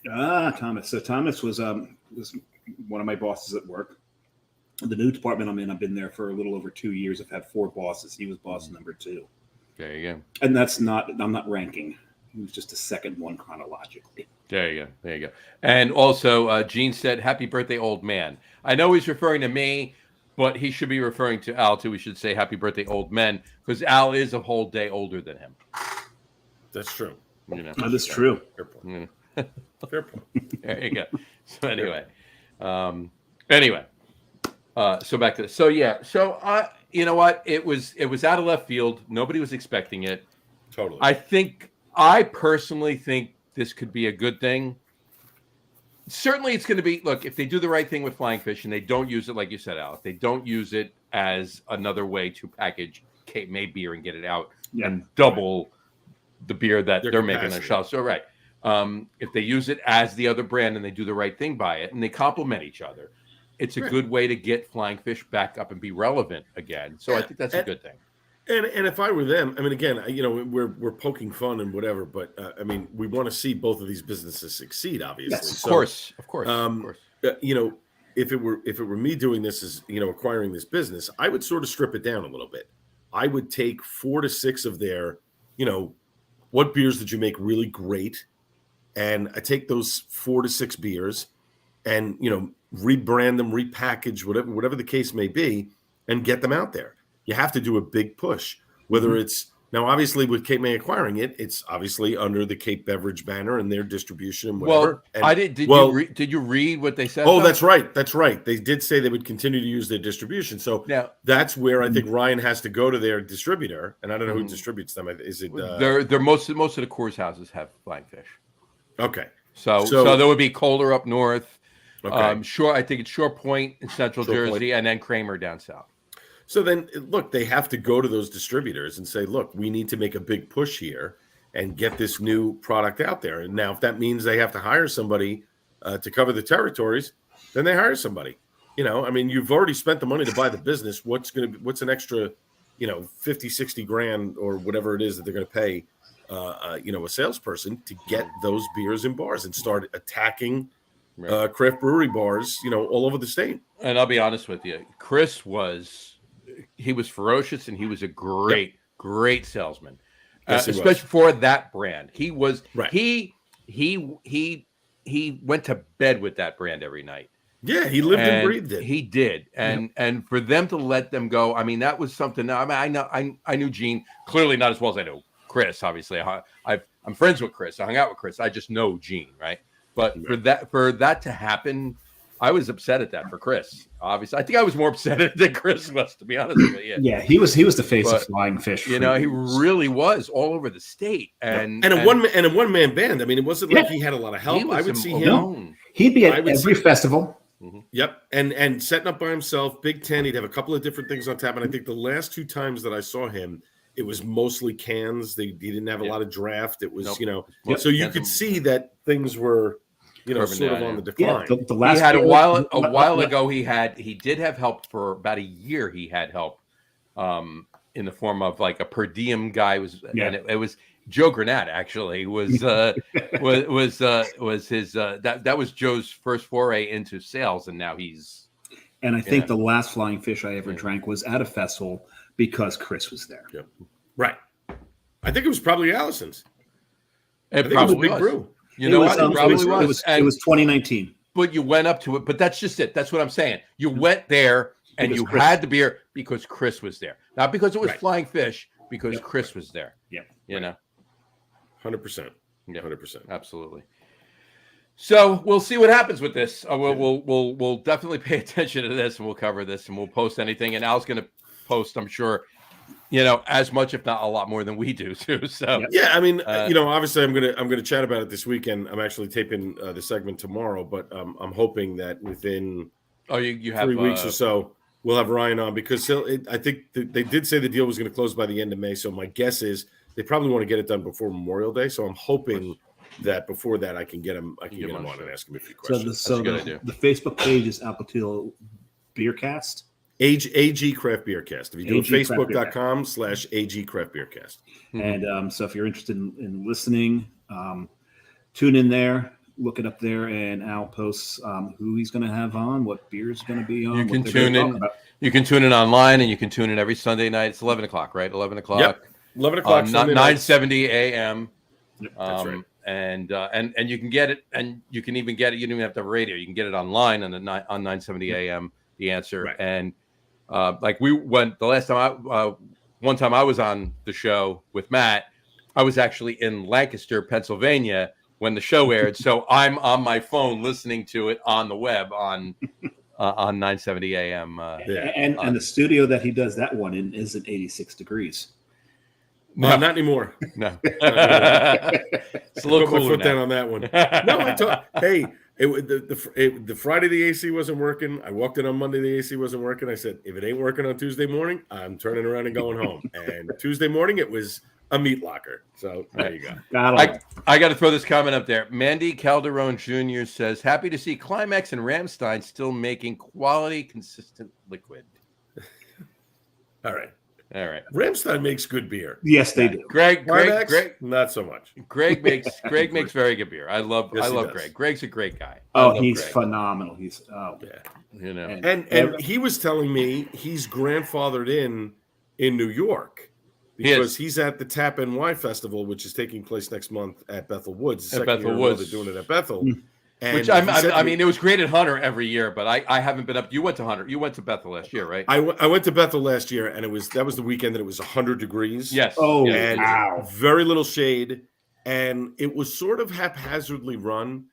Thomas. So Thomas was one of my bosses at work. The new department I'm in, I've been there for a little over 2 years. I've had 4 bosses. He was boss number 2. There you go. And I'm not ranking. He was just the second one chronologically. There you go. And also, Gene said, "Happy birthday, old man." I know he's referring to me, but he should be referring to Al too. We should say happy birthday, old men, because Al is a whole day older than him. That's true. That is true. Fair point. Fair point. There you go. So anyway, so back to this. So yeah. So you know what? It was out of left field. Nobody was expecting it. Totally. I personally think this could be a good thing. Certainly it's going to be, look, if they do the right thing with Flying Fish and they don't use it, like you said, Al, if they don't use it as another way to package Cape May beer and get it out and double the beer that they're making on the shelf. So, right. If they use it as the other brand and they do the right thing by it and they complement each other, it's a good way to get Flying Fish back up and be relevant again. So I think that's a good thing. And if I were them, I mean, again, we're poking fun and whatever, but we want to see both of these businesses succeed, obviously. Yes, of course. If it were me doing this as acquiring this business, I would sort of strip it down a little bit. I would take 4 to 6 of their, what beers did you make really great, and I take those 4 to 6 beers, and rebrand them, repackage, whatever the case may be, and get them out there. You have to do a big push, whether it's now, obviously with Cape May acquiring it, it's obviously under the Cape Beverage banner and their distribution and whatever. Well, did you read what they said? Oh, that's right. They did say they would continue to use their distribution. So that's where I think Ryan has to go to their distributor. And I don't know who distributes them. Is it they're most of the Coors houses have Flying Fish. Okay. So there would be Kohler up north. Okay. I think it's Shore Point in Central Jersey, and then Kramer down south. So then, look, they have to go to those distributors and say, look, we need to make a big push here and get this new product out there. And now if that means they have to hire somebody to cover the territories, then they hire somebody. You've already spent the money to buy the business. What's an extra, 50, 60 grand or whatever it is that they're going to pay, a salesperson to get those beers in bars and start attacking craft brewery bars, all over the state. And I'll be honest with you, Chris was ferocious, and he was a great salesman, Yes, especially for that brand. He was right. He went to bed with that brand every night. Yeah, he lived and breathed it. He did, and for them to let them go, I mean, that was something. I knew Gene clearly not as well as I know Chris. Obviously, I'm friends with Chris. I hung out with Chris. I just know Gene, right? But for that to happen, I was upset at that for Chris. Obviously, I think I was more upset than Chris was, to be honest with you. Yeah, he was the face of Flying Fish. He really was all over the state, and a one man band. I mean, it wasn't like he had a lot of help. I would see him. No. He'd be at every festival. Mm-hmm. Yep, and setting up by himself, Big Ten. He'd have a couple of different things on tap, and I think the last 2 times that I saw him, it was mostly cans. He didn't have a lot of draft. It was so you could see that things were sort of on the decline. Yeah, the last he had a while ago. He did have help for about a year. He had help in the form of like a per diem guy. And it was Joe Granat actually was his that was Joe's first foray into sales, and now he's. And I think the last Flying Fish I ever drank was at a festival because Chris was there. Yep. Right. I think it was probably Allison's. It probably was. Big Brew. You know what? It probably was. It was 2019. But you went up to it. But that's just it. That's what I'm saying. You went there and you had the beer because Chris was there, not because it was Flying Fish. Because Chris was there. Yeah. You know. 100%. Yeah. 100%. Absolutely. So we'll see what happens with this. We'll definitely pay attention to this, and we'll cover this, and we'll post anything. And Al's going to post, I'm sure, as much, if not a lot more than we do too. So yeah, I mean, obviously, I'm gonna chat about it this weekend. I'm actually taping the segment tomorrow, but I'm hoping that within you have 3 weeks or so, we'll have Ryan on because I think they did say the deal was going to close by the end of May. So my guess is they probably want to get it done before Memorial Day. So I'm hoping that before that I can get him. I can get him on and ask him a few questions. So the Facebook page is Gattullo Beer Cast. AG Craft Beer Cast. If you do it, facebook.com/AG Craft Beer Cast. And so if you're interested in listening, tune in there, look it up there, and Al posts who he's going to have on, what beer is going to be on. You can tune in. You can tune in online, and you can tune in every Sunday night. It's 11 o'clock, right? 11 o'clock. Yep. 11 o'clock. 9:70 a.m. Yep, that's right. And you can get it, and you can even get it. You don't even have to have radio. You can get it online on 9:70 a.m. The Answer. Right. And like we went the last time one time I was on the show with Matt, I was actually in Lancaster, Pennsylvania when the show aired. So I'm on my phone listening to it on the web on 9:70 a.m. And the studio that he does that one in is at 86 degrees. No, not anymore. No, it's a little cooler. Put my foot down on that one. No, hey, the Friday the AC wasn't working. I walked in on Monday, the AC wasn't working. I said, if it ain't working on Tuesday morning, I'm turning around and going home. And Tuesday morning, it was a meat locker. So there you go. I got to throw this comment up there. Mandy Calderon Jr. says, happy to see Climax and Ramstein still making quality, consistent liquid. All right. All right. Ramstein makes good beer. Yes, they do. Greg, not so much. Greg makes very good beer. I love Greg. Greg's a great guy. He's phenomenal. He's And he was telling me he's grandfathered in New York because he's at the Tap NY Festival, which is taking place next month at Bethel Woods. At Bethel Woods, they're doing it at Bethel. And which I mean, it was great at Hunter every year, but I haven't been up. You went to Hunter. You went to Bethel last year, right? I went to Bethel last year, and that was the weekend that it was 100 degrees. Yes. Very little shade, and it was sort of haphazardly run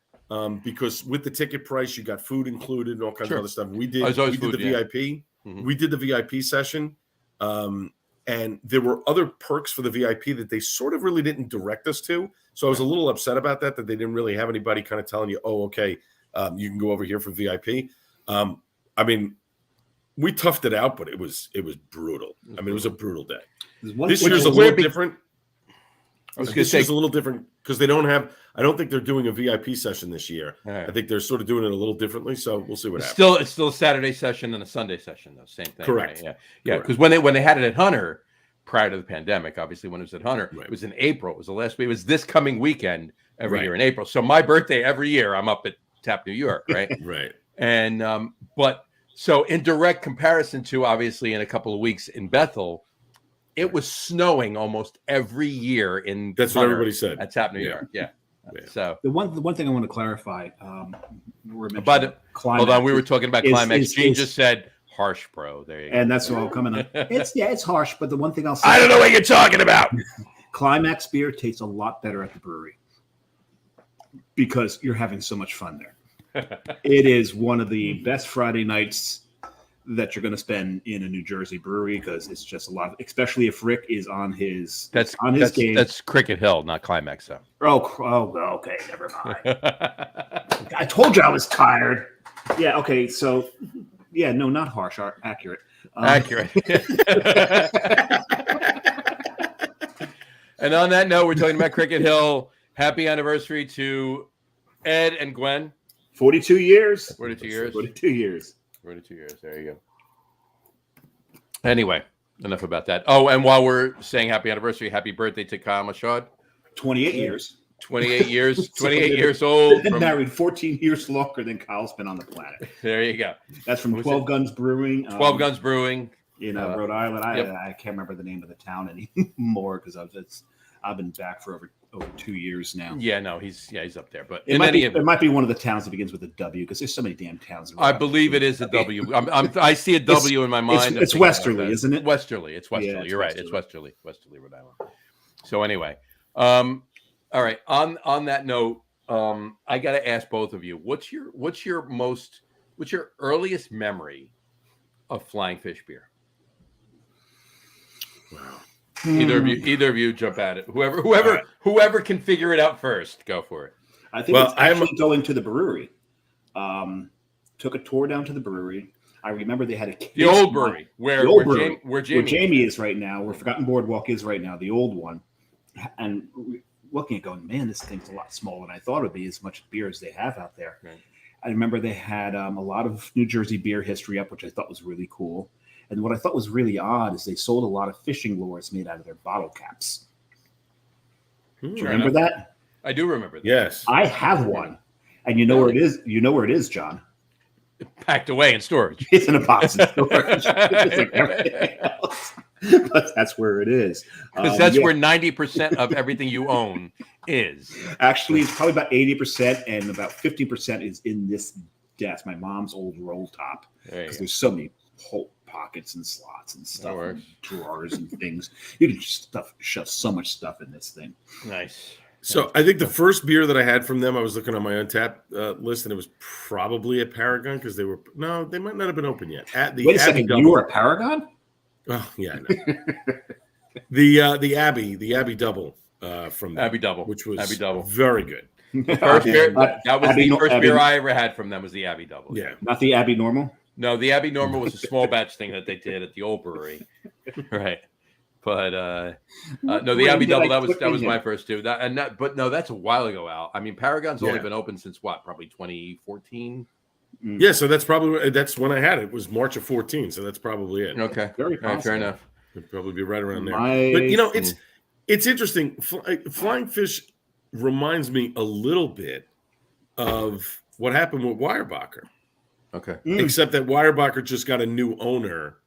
because with the ticket price, you got food included and all kinds of other stuff. We did the VIP. Mm-hmm. We did the VIP session, and there were other perks for the VIP that they sort of really didn't direct us to. So I was a little upset about that they didn't really have anybody kind of telling you, you can go over here for VIP. I mean, we toughed it out, but it was brutal. I mean, it was a brutal day. This year's a little different. This year's a little different because they don't have. I don't think they're doing a VIP session this year. Right. I think they're sort of doing it a little differently. So we'll see what happens. It's still a Saturday session and a Sunday session, though. Same thing. Correct. Right? Yeah. Because when they had it at Hunter. Prior to the pandemic, obviously, when it was at Hunter, It was in April. It was the last week. It was this coming weekend every year in April. So my birthday every year, I'm up at Tap New York, right? Right. And but so in direct comparison to obviously in a couple of weeks in Bethel, it was snowing almost every year in That's Hunter what everybody said at Tap New York. Yeah. So the one thing I want to clarify, but hold on, we were talking about Climax. Gene just said harsh, bro. There you go. And that's all coming up. It's harsh, but the one thing I'll say, I don't know what you're talking about. Climax beer tastes a lot better at the brewery because you're having so much fun there. It is one of the best Friday nights that you're going to spend in a New Jersey brewery because it's just a lot, especially if Rick is on his game. That's Cricket Hill, not Climax, though. Oh, okay, never mind. I told you I was tired. Yeah, okay, so yeah, no, not harsh, accurate. Accurate. And on that note, we're talking about Cricket Hill. Happy anniversary to Ed and Gwen. 42 years. 42 years. 42 years. 42 years. There you go. Anyway, enough about that. Oh, and while we're saying happy anniversary, happy birthday to Kyle Machad. 28 years. 28 years. 28 years old. Been married 14 years longer than Kyle's been on the planet. There you go. That's from 12 Guns Brewing. 12 Guns Brewing. In Rhode Island. Yep. I can't remember the name of the town anymore because I've been back for over 2 years now. Yeah, no, he's up there. But it might be one of the towns that begins with a W because there's so many damn towns. I believe it is a W. I see a W in my mind. It's Westerly, isn't it? Westerly. It's Westerly. Yeah, You're right. It's Westerly, Rhode Island. So anyway, all right. On that note, I got to ask both of you, what's your earliest memory of Flying Fish beer? Wow. Either of you jump at it. Whoever can figure it out first, go for it. I think it's actually going to the brewery. Took a tour down to the brewery. I remember they had a the old brewery where Jamie is right now, where Forgotten Boardwalk is right now, the old one. And looking at going, man, this thing's a lot smaller than I thought it would be, as much beer as they have out there. Right. I remember they had a lot of New Jersey beer history up, which I thought was really cool. And what I thought was really odd is they sold a lot of fishing lures made out of their bottle caps. Do you remember that? I do remember that. Yes. I have one. And you know where it is? You know where it is, John? Packed away in storage. It's in a box in storage. It's like everything else. But that's where it is. Because that's where 90% of everything you own is. Actually, it's probably about 80%, and about 50% is in this desk, my mom's old roll top. Because there's so many whole pockets and slots and stuff, and drawers and things. You can shove so much stuff in this thing. Nice. So I think the first beer that I had from them, I was looking on my Untappd list, and it was probably a Paragon because they might not have been open yet. At the Wait a second, you were a Paragon? Oh yeah, no. the Abbey Double from them, Abbey Double, which was Abbey Double, very good. The first beer, that was the first beer I ever had from them was the Abbey Double. Yeah, not the Abbey Normal. No, the Abbey Normal was a small batch thing that they did at the old brewery, right? But no, the Abbey Double that was my first too. But no, that's a while ago, Al. I mean, Paragon's only been open since what? Probably 2014. Yeah, so that's when I had it. It was March of 14, so that's probably it. Okay, very fair enough. It'd probably be right around there. But it's interesting. Flying Fish reminds me a little bit of what happened with Weyerbacher. Okay, except that Weyerbacher just got a new owner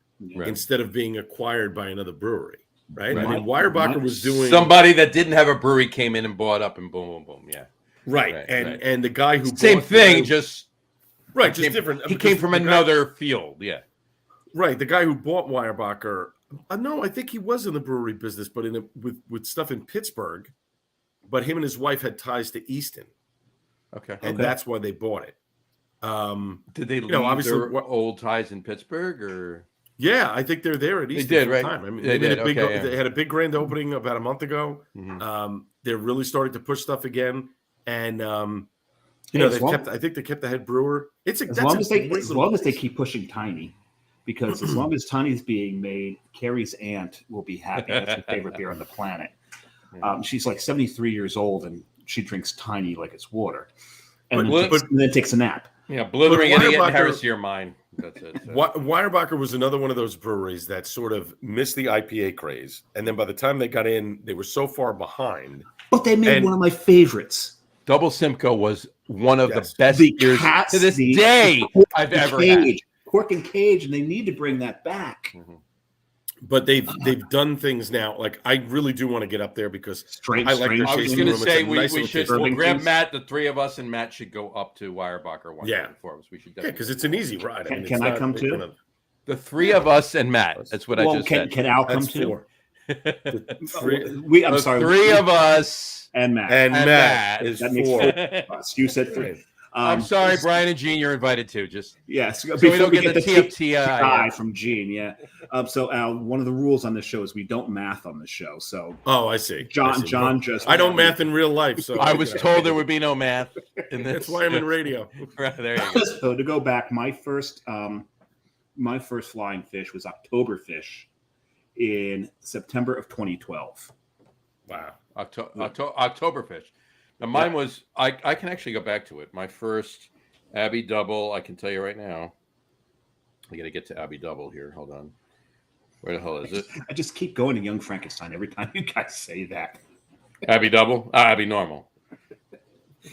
instead of being acquired by another brewery. Right? I mean, Weyerbacher was doing somebody that didn't have a brewery came in and bought up, and boom, boom, boom. Yeah, right. And the guy who same thing, just different. He came from another field. Yeah, right. The guy who bought Weyerbacher, no, I think he was in the brewery business, but with stuff in Pittsburgh. But him and his wife had ties to Easton. Okay, and that's why they bought it. Did they leave obviously their old ties in Pittsburgh or? Yeah, I think they're there at Easton. They did, right? Time. I mean, they had a big grand opening about a month ago. Mm-hmm. They're really starting to push stuff again, and I think they kept the head brewer. As long as they keep pushing Tiny, because as long as Tiny's being made, Carrie's aunt will be happy. That's her favorite beer on the planet. She's like 73 years old, and she drinks Tiny like it's water, and then takes a nap. Yeah, blithering idiot inherits your mind. That's it. So. Weyerbacher was another one of those breweries that sort of missed the IPA craze, and then by the time they got in, they were so far behind. But they made one of my favorites. Double Simcoe was one of the best beers to this day I've ever had. Cork and Cage, and they need to bring that back. Mm-hmm. But they've done things now. Like I really do want to get up there because I like their tasting room. I was going to say we should grab things. Matt. The three of us and Matt should go up to Weyerbacher one day for us. We should because it's an easy ride. Can I come too? The three of us and Matt. That's what I just said. Can Al come too? I'm sorry. Three of us and Matt. And Matt is four. You said three. I'm sorry, Brian and Gene, you're invited too. Just so we don't get the TFTI from Gene. Yeah. So Al, one of the rules on this show is we don't math on the show. So I see. John just. I don't math in real life, so I was told there would be no math. That's why I'm in radio. Right, there you go. So to go back, my first Flying Fish was Oktoberfish in September of 2012. Wow. Oktoberfish. Now mine was I can actually go back to it. My first Abbey Double, I can tell you right now. I got to get to Abbey Double here. Hold on. Where the hell is it? I just keep going to Young Frankenstein every time you guys say that. Abbey Double? Abbey Normal.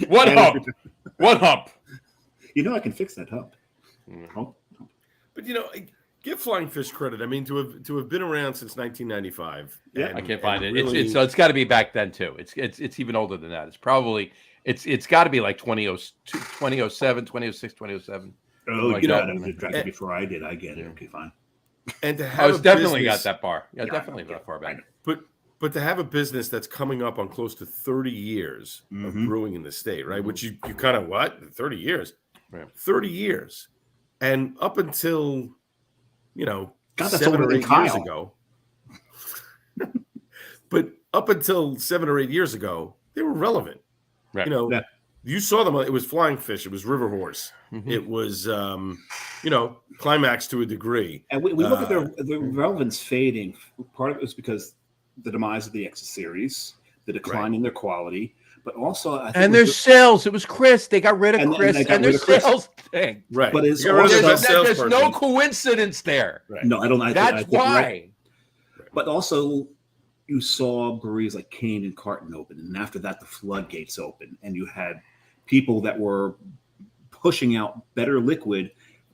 What hump? What hump? You know I can fix that hump. But give Flying Fish credit. I mean, to have been around since 1995. Yeah, I can't find it. Really... It's got to be back then too. It's even older than that. It's probably it's got to be like 2007, 2006, 2007. Oh, like that. Before I did. I get it. Okay, fine. And to have definitely got that far. Yeah, definitely that far back. But to have a business that's coming up on close to 30 years of brewing in the state, right? Which you kind of 30 years, right. 30 years, and up until 7 or 8 years ago. But up until 7 or 8 years ago, they were relevant. Right. You saw them. It was Flying Fish. It was River Horse. Mm-hmm. It was, Climax to a degree. And we look at the relevance fading. Part of it was because the demise of the X series, the decline in their quality, but also I think their sales. It was Chris. They got rid of Chris and their sales thing. Right. But there's no coincidence there. Right. No, I don't. That's why. Right. But also, you saw breweries like Kane and Carton open, and after that, the floodgates open, and you had people that were pushing out better liquid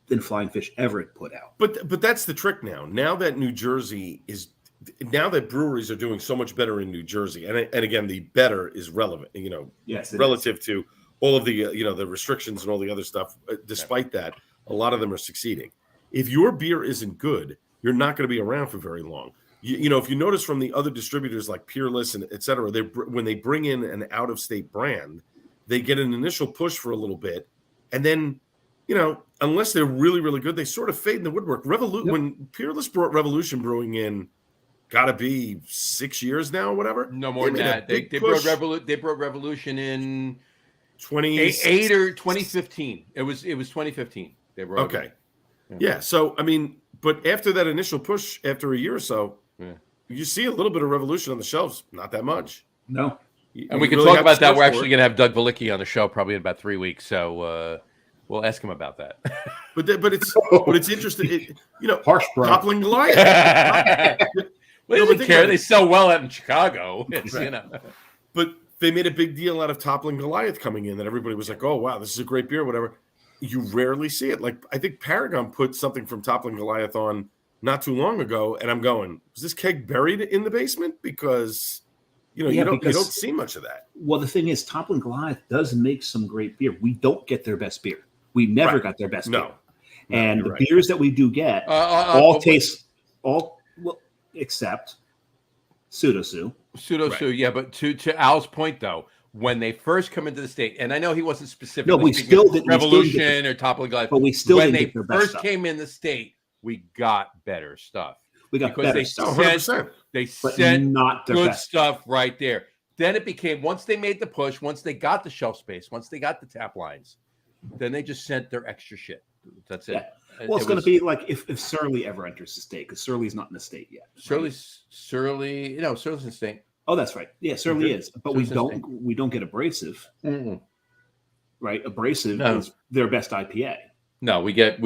than Flying Fish ever had put out. But that's the trick now. Now that now that breweries are doing so much better in New Jersey, and again, the better is relevant, relative to all of the, the restrictions and all the other stuff. Despite that, a lot of them are succeeding. If your beer isn't good, you're not going to be around for very long. If you notice from the other distributors like Peerless and et cetera, when they bring in an out-of-state brand, they get an initial push for a little bit, and then, unless they're really, really good, they sort of fade in the woodwork. When Peerless brought Revolution Brewing in, got to be 6 years now or whatever. No more than that. They brought Revolution in 2008 or 2015. It was 2015. They brought it. Yeah. So I mean, but after that initial push, after a year or so, you see a little bit of Revolution on the shelves. Not that much. No. And we can talk about that. We're actually going to have Doug Valicki on the show probably in about 3 weeks. So we'll ask him about that. But it's interesting. Harsh bro. Toppling Goliath. They don't care. They sell well out in Chicago. But they made a big deal out of Toppling Goliath coming in that everybody was like, oh, wow, this is a great beer, whatever. You rarely see it. Like, I think Paragon put something from Toppling Goliath on not too long ago, and I'm going, is this keg buried in the basement? Because, you don't see much of that. Well, the thing is, Toppling Goliath does make some great beer. We don't get their best beer. We never got their best beer. And the beers that we do get except Pseudo-Sue. Yeah, but to Al's point though, when they first come into the state, and I know he wasn't specific. No, we still didn't Revolution or Toppling Goliath, but we still when didn't they first came in the state, we got better stuff. We got because better stuff. They sent not good best stuff right there. Then it became once they made the push, once they got the shelf space, once they got the tap lines, then they just sent their extra shit. That's it. Yeah. Well, it's going to be like if Surly ever enters the state, because Surly's not in the state yet. Right? Surly's in the state. Oh, that's right. Yeah, Surly is, but we don't get Abrasive. Mm-hmm. Right, Abrasive is their best IPA. No, we get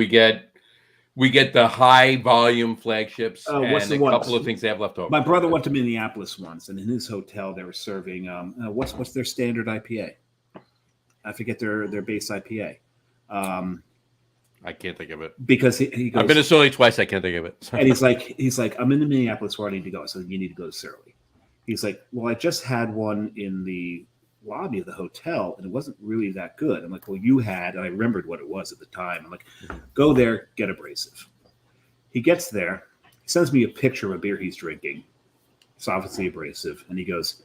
the high volume flagships and a couple of things they have left over. My brother went to Minneapolis once, and in his hotel they were serving what's their standard IPA? I forget their base IPA. I can't think of it because he goes, I've been to Surly twice. I can't think of it. And he's like, I'm in the Minneapolis where I need to go. So you need to go to Surly. He's like, well, I just had one in the lobby of the hotel, and it wasn't really that good. I'm like, well, you had, and I remembered what it was at the time. I'm like, go there, get abrasive. He gets there. He sends me a picture of a beer he's drinking. It's obviously abrasive, and he goes,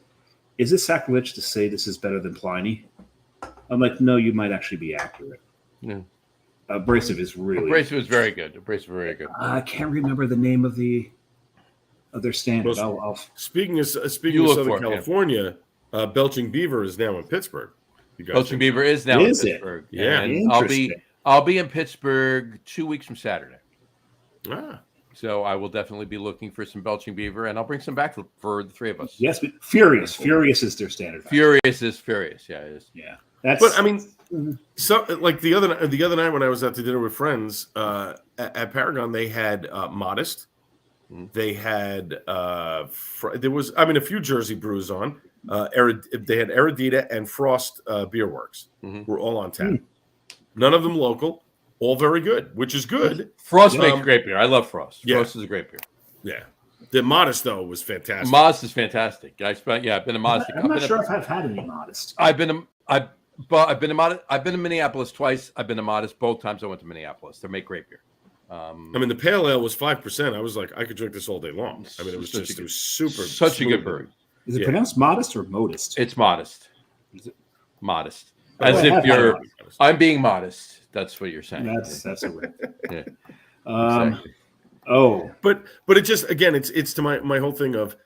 is this sacrilege to say this is better than Pliny? I'm like, no, you might actually be accurate. Yeah. Abrasive is very good. I can't remember the name of their standard. Well, speaking of Southern California, Belching Beaver is now in Pittsburgh. Belching Beaver is now in Pittsburgh. Yeah, and I'll be in Pittsburgh 2 weeks from Saturday. So I will definitely be looking for some Belching Beaver, and I'll bring some back for the three of us. Yes, but Furious is their standard. Furious. Yeah, it is. Yeah. But I mean, so like the other night when I was out to dinner with friends at Paragon, they had Modest, they had there was a few Jersey brews on. They had Eredita and Frost Beer Works were all on tap. None of them local, all very good, which is good. Frost makes great beer. I love Frost. Frost is a great beer. Yeah. The Modest though was fantastic. Modest is fantastic. I've been a Modest. I'm not sure if I've had any Modest. I've been to Minneapolis twice. I've been to Modest both times I went to Minneapolis. They make great beer. The pale ale was 5%. I was like, I could drink this all day long. I mean, it was such a good brew. Is it pronounced Modest or Modest? It's Modest. Is it Modest? As if you're. I'm being modest. That's what you're saying. That's a rip. Yeah. Exactly. But it just again, it's to my whole thing of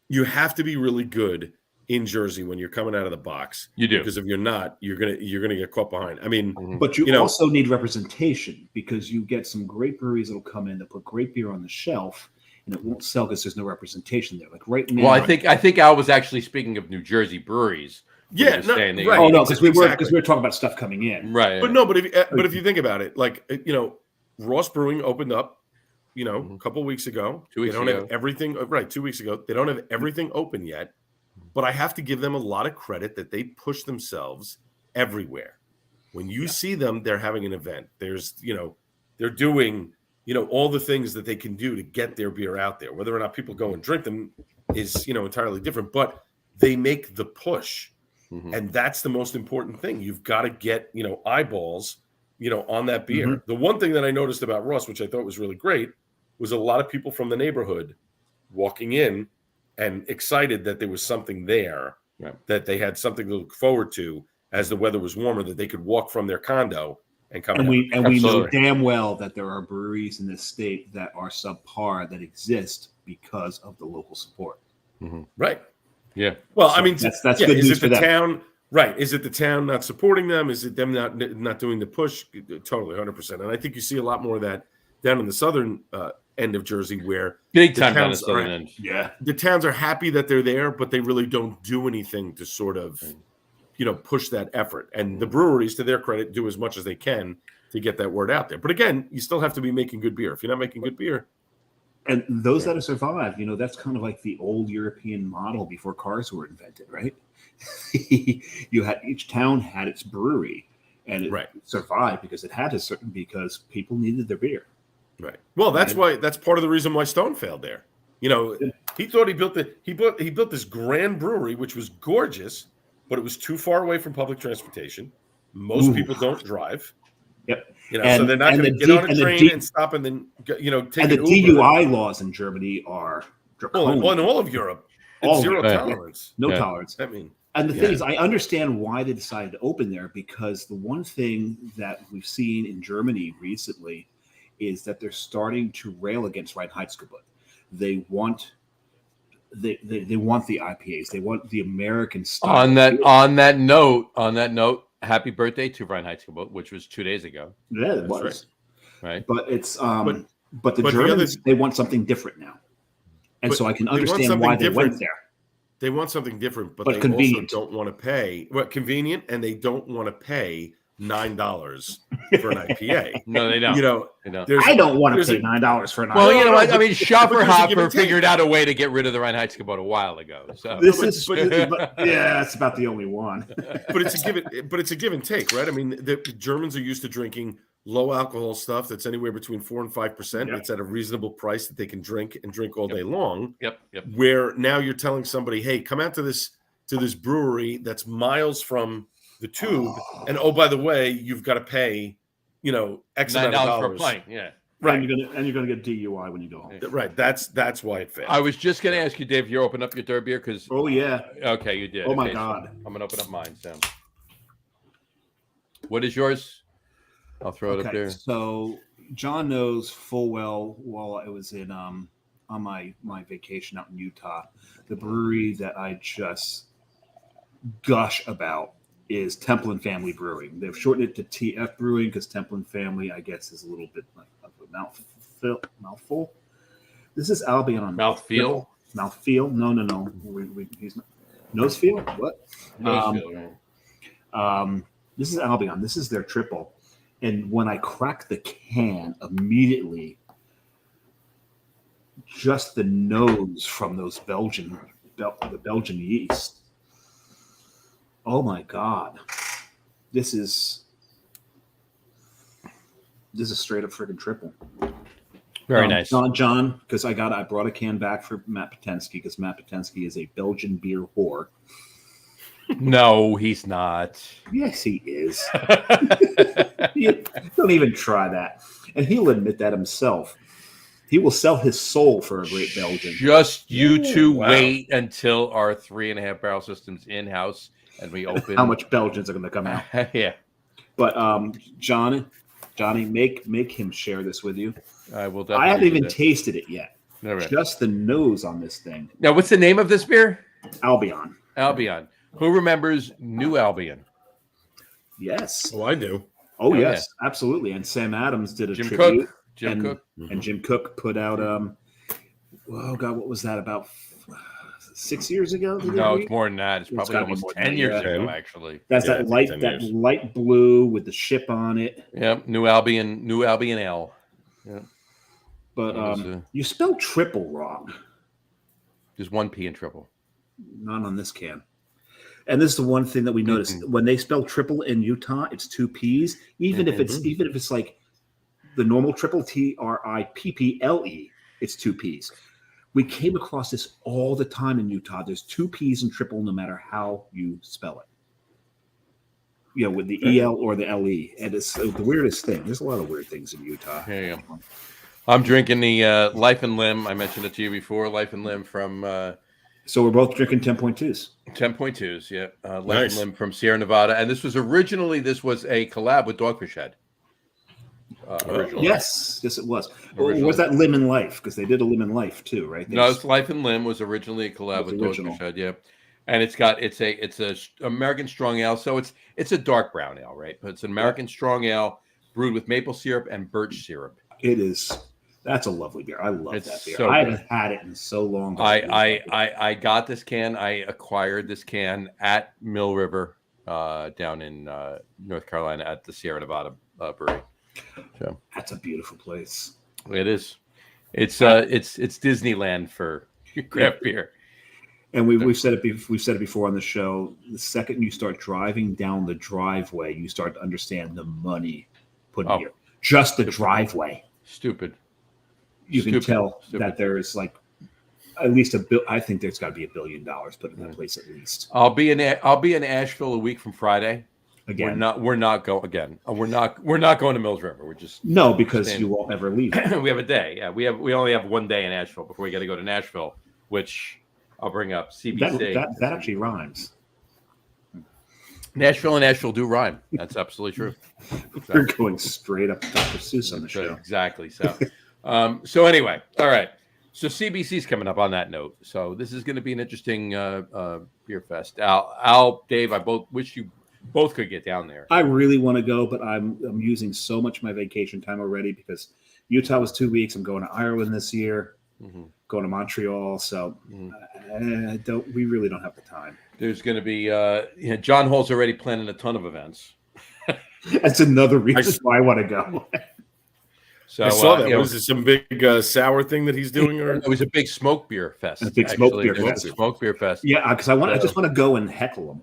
you have to be really good in Jersey when you're coming out of the box. You do, because if you're not, you're gonna get caught behind. I mean, but you also need representation because you get some great breweries that'll come in that put great beer on the shelf and it won't sell because there's no representation there. Like right now. Well, I think Al was actually speaking of New Jersey breweries. Yeah, right. Oh no, because we were talking about stuff coming in, right? But if you think about it, like Ross Brewing opened up, a couple weeks ago. 2 weeks ago. Have everything right. 2 weeks ago, they don't have everything open yet. But I have to give them a lot of credit that they push themselves everywhere. When you see them, they're having an event. There's, they're doing, all the things that they can do to get their beer out there. Whether or not people go and drink them is, entirely different. But they make the push. And that's the most important thing. You've got to get, eyeballs, on that beer. The one thing that I noticed about Ross, which I thought was really great, was a lot of people from the neighborhood walking in and excited that there was something there, that they had something to look forward to as the weather was warmer, that they could walk from their condo and come. And we know damn well that there are breweries in this state that are subpar that exist because of the local support. Right. Yeah. Well, so I mean, that's good news for them. Town? Right. Is it the town not supporting them? Is it them not doing the push? Totally, 100%. And I think you see a lot more of that down in the southern end of Jersey, where big time down the southern end. Yeah, the towns are happy that they're there, but they really don't do anything to sort of, push that effort. And the breweries, to their credit, do as much as they can to get that word out there. But again, you still have to be making good beer. If you're not making good beer. And those that have survived, that's kind of like the old European model before cars were invented, right? Each town had its brewery, and it survived because it had to, because people needed their beer. Right. Well, that's part of the reason why Stone failed there. He thought he built this grand brewery, which was gorgeous, but it was too far away from public transportation. Most people don't drive. Yep. So they're not going to get on a train and stop and then take an Uber. And the DUI laws in Germany are draconian. Well, in all of Europe, it's zero tolerance. No tolerance. I mean, and the thing is, I understand why they decided to open there, because the one thing that we've seen in Germany recently is that they're starting to rail against Reinheitsgebot. They want the IPAs. They want the American style. On that note, happy birthday to Reinheitsgebot, which was 2 days ago. Yeah, it was. Right. But it's but the Germans, they want something different now. And so I can understand why they went there. They want something different, but they convenient. also don't want to pay. Well, convenient, and they don't want to pay $9 for an IPA. No, they don't. You know, I don't want to pay $9 for an IPA. Well, you know what? I mean, Schafferhofer figured out a way to get rid of the Reinheitsgebot a while ago. So it's about the only one. But it's a give and take, right? I mean, the Germans are used to drinking low alcohol stuff that's anywhere between 4 and 5%. Yep. It's at a reasonable price that they can drink all day long. Yep. Where now you're telling somebody, hey, come out to this brewery that's miles from the tube, and by the way, you've got to pay, X amount of dollars for a pint. Yeah. Right. And you're gonna get DUI when you go home. Right. That's why it fails. I was just gonna ask you, Dave, you open up your third beer because Okay, you did. Oh my God. So I'm gonna open up mine, Sam. What is yours? I'll throw it up there. So John knows full well while I was in on my vacation out in Utah, the brewery that I just gush about is Temple and Family Brewing. They've shortened it to TF Brewing because Temple and Family, I guess, is a little bit like of a mouthful. This is Albion on mouthfeel. Mouthfeel? No. He's not. Nosefeel? What? Nosefeel. Right. This is Albion. This is their triple. And when I cracked the can, immediately, just the nose from those Belgian yeast. Oh my God, this is straight up freaking triple. Very nice, John. Because I brought a can back for Matt Patensky because Matt Patensky is a Belgian beer whore. No, he's not. Yes, he is. Don't even try that, and he'll admit that himself. He will sell his soul for a great Belgian. Just you two wait until our 3.5 barrel system's in house. And we open. How much Belgians are going to come out? Yeah, but Johnny, make him share this with you. I will. Definitely I haven't even tasted it yet. Right. Just the nose on this thing. Now, what's the name of this beer? Albion. Who remembers New Albion? Yes. Oh, I do. Oh yes, absolutely. And Sam Adams did a Jim tribute. Cook. Jim Cook. And Jim Cook put out. Oh God, what was that about? 6 years ago? No, it's more than that. It's probably almost 10 years ago, actually. That's that light blue with the ship on it. Yep, New Albion Ale. Yeah. But you spelled triple wrong. There's one P in triple. Not on this can. And this is the one thing that we noticed. When they spell triple in Utah, it's 2 P's. Even if it's like the normal triple TRIPPLE, it's 2 P's. We came across this all the time in Utah. There's 2 P's in triple no matter how you spell it. With the EL or the LE. And it's the weirdest thing. There's a lot of weird things in Utah. Yeah. I'm drinking the Life and Limb. I mentioned it to you before. Life and Limb from... So we're both drinking 10.2s. 10.2s, yeah. Life and Limb from Sierra Nevada. And this was a collab with Dogfish Head. Yes, it was. Or was that Lemon Life? Because they did a Lemon Life too, right? It's Life and Limb was originally a collab with Dogfish Head, yeah. And it's a American strong ale, so it's a dark brown ale, right? But it's an American strong ale brewed with maple syrup and birch syrup. It is. That's a lovely beer. I love that beer. So I haven't had it in so long. I got this can. I acquired this can at Mill River down in North Carolina at the Sierra Nevada brewery. So that's a beautiful place. It is. It's Disneyland for craft beer. And we've said it before on the show. The second you start driving down the driveway, you start to understand the money put in here. Just the driveway. Stupid. You can tell that there is like at least I think there's got to be $1 billion put in that place at least. I'll be in Asheville a week from Friday. Again, we're not going to Mills River. We're just because you won't ever leave. We have a day. Yeah, we only have one day in Asheville before we got to go to Nashville, which I'll bring up. CBC. That actually rhymes. Nashville and Asheville do rhyme. That's absolutely true. So, we're going straight up to Dr. Seuss on the show. Exactly. So, so anyway, all right. So CBC's coming up on that note. So this is going to be an interesting beer fest. Al, Dave, I both wish you both could get down there. I really want to go, but I'm using so much of my vacation time already because Utah was 2 weeks. I'm going to Ireland this year, going to Montreal. So we really don't have the time. There's going to be John Hall's already planning a ton of events. That's another reason why I want to go. So I saw that. Was it some big sour thing that he's doing, or it was a big smoke beer fest? A big smoke beer fest. Smoke beer fest. Yeah, because I just want to go and heckle them.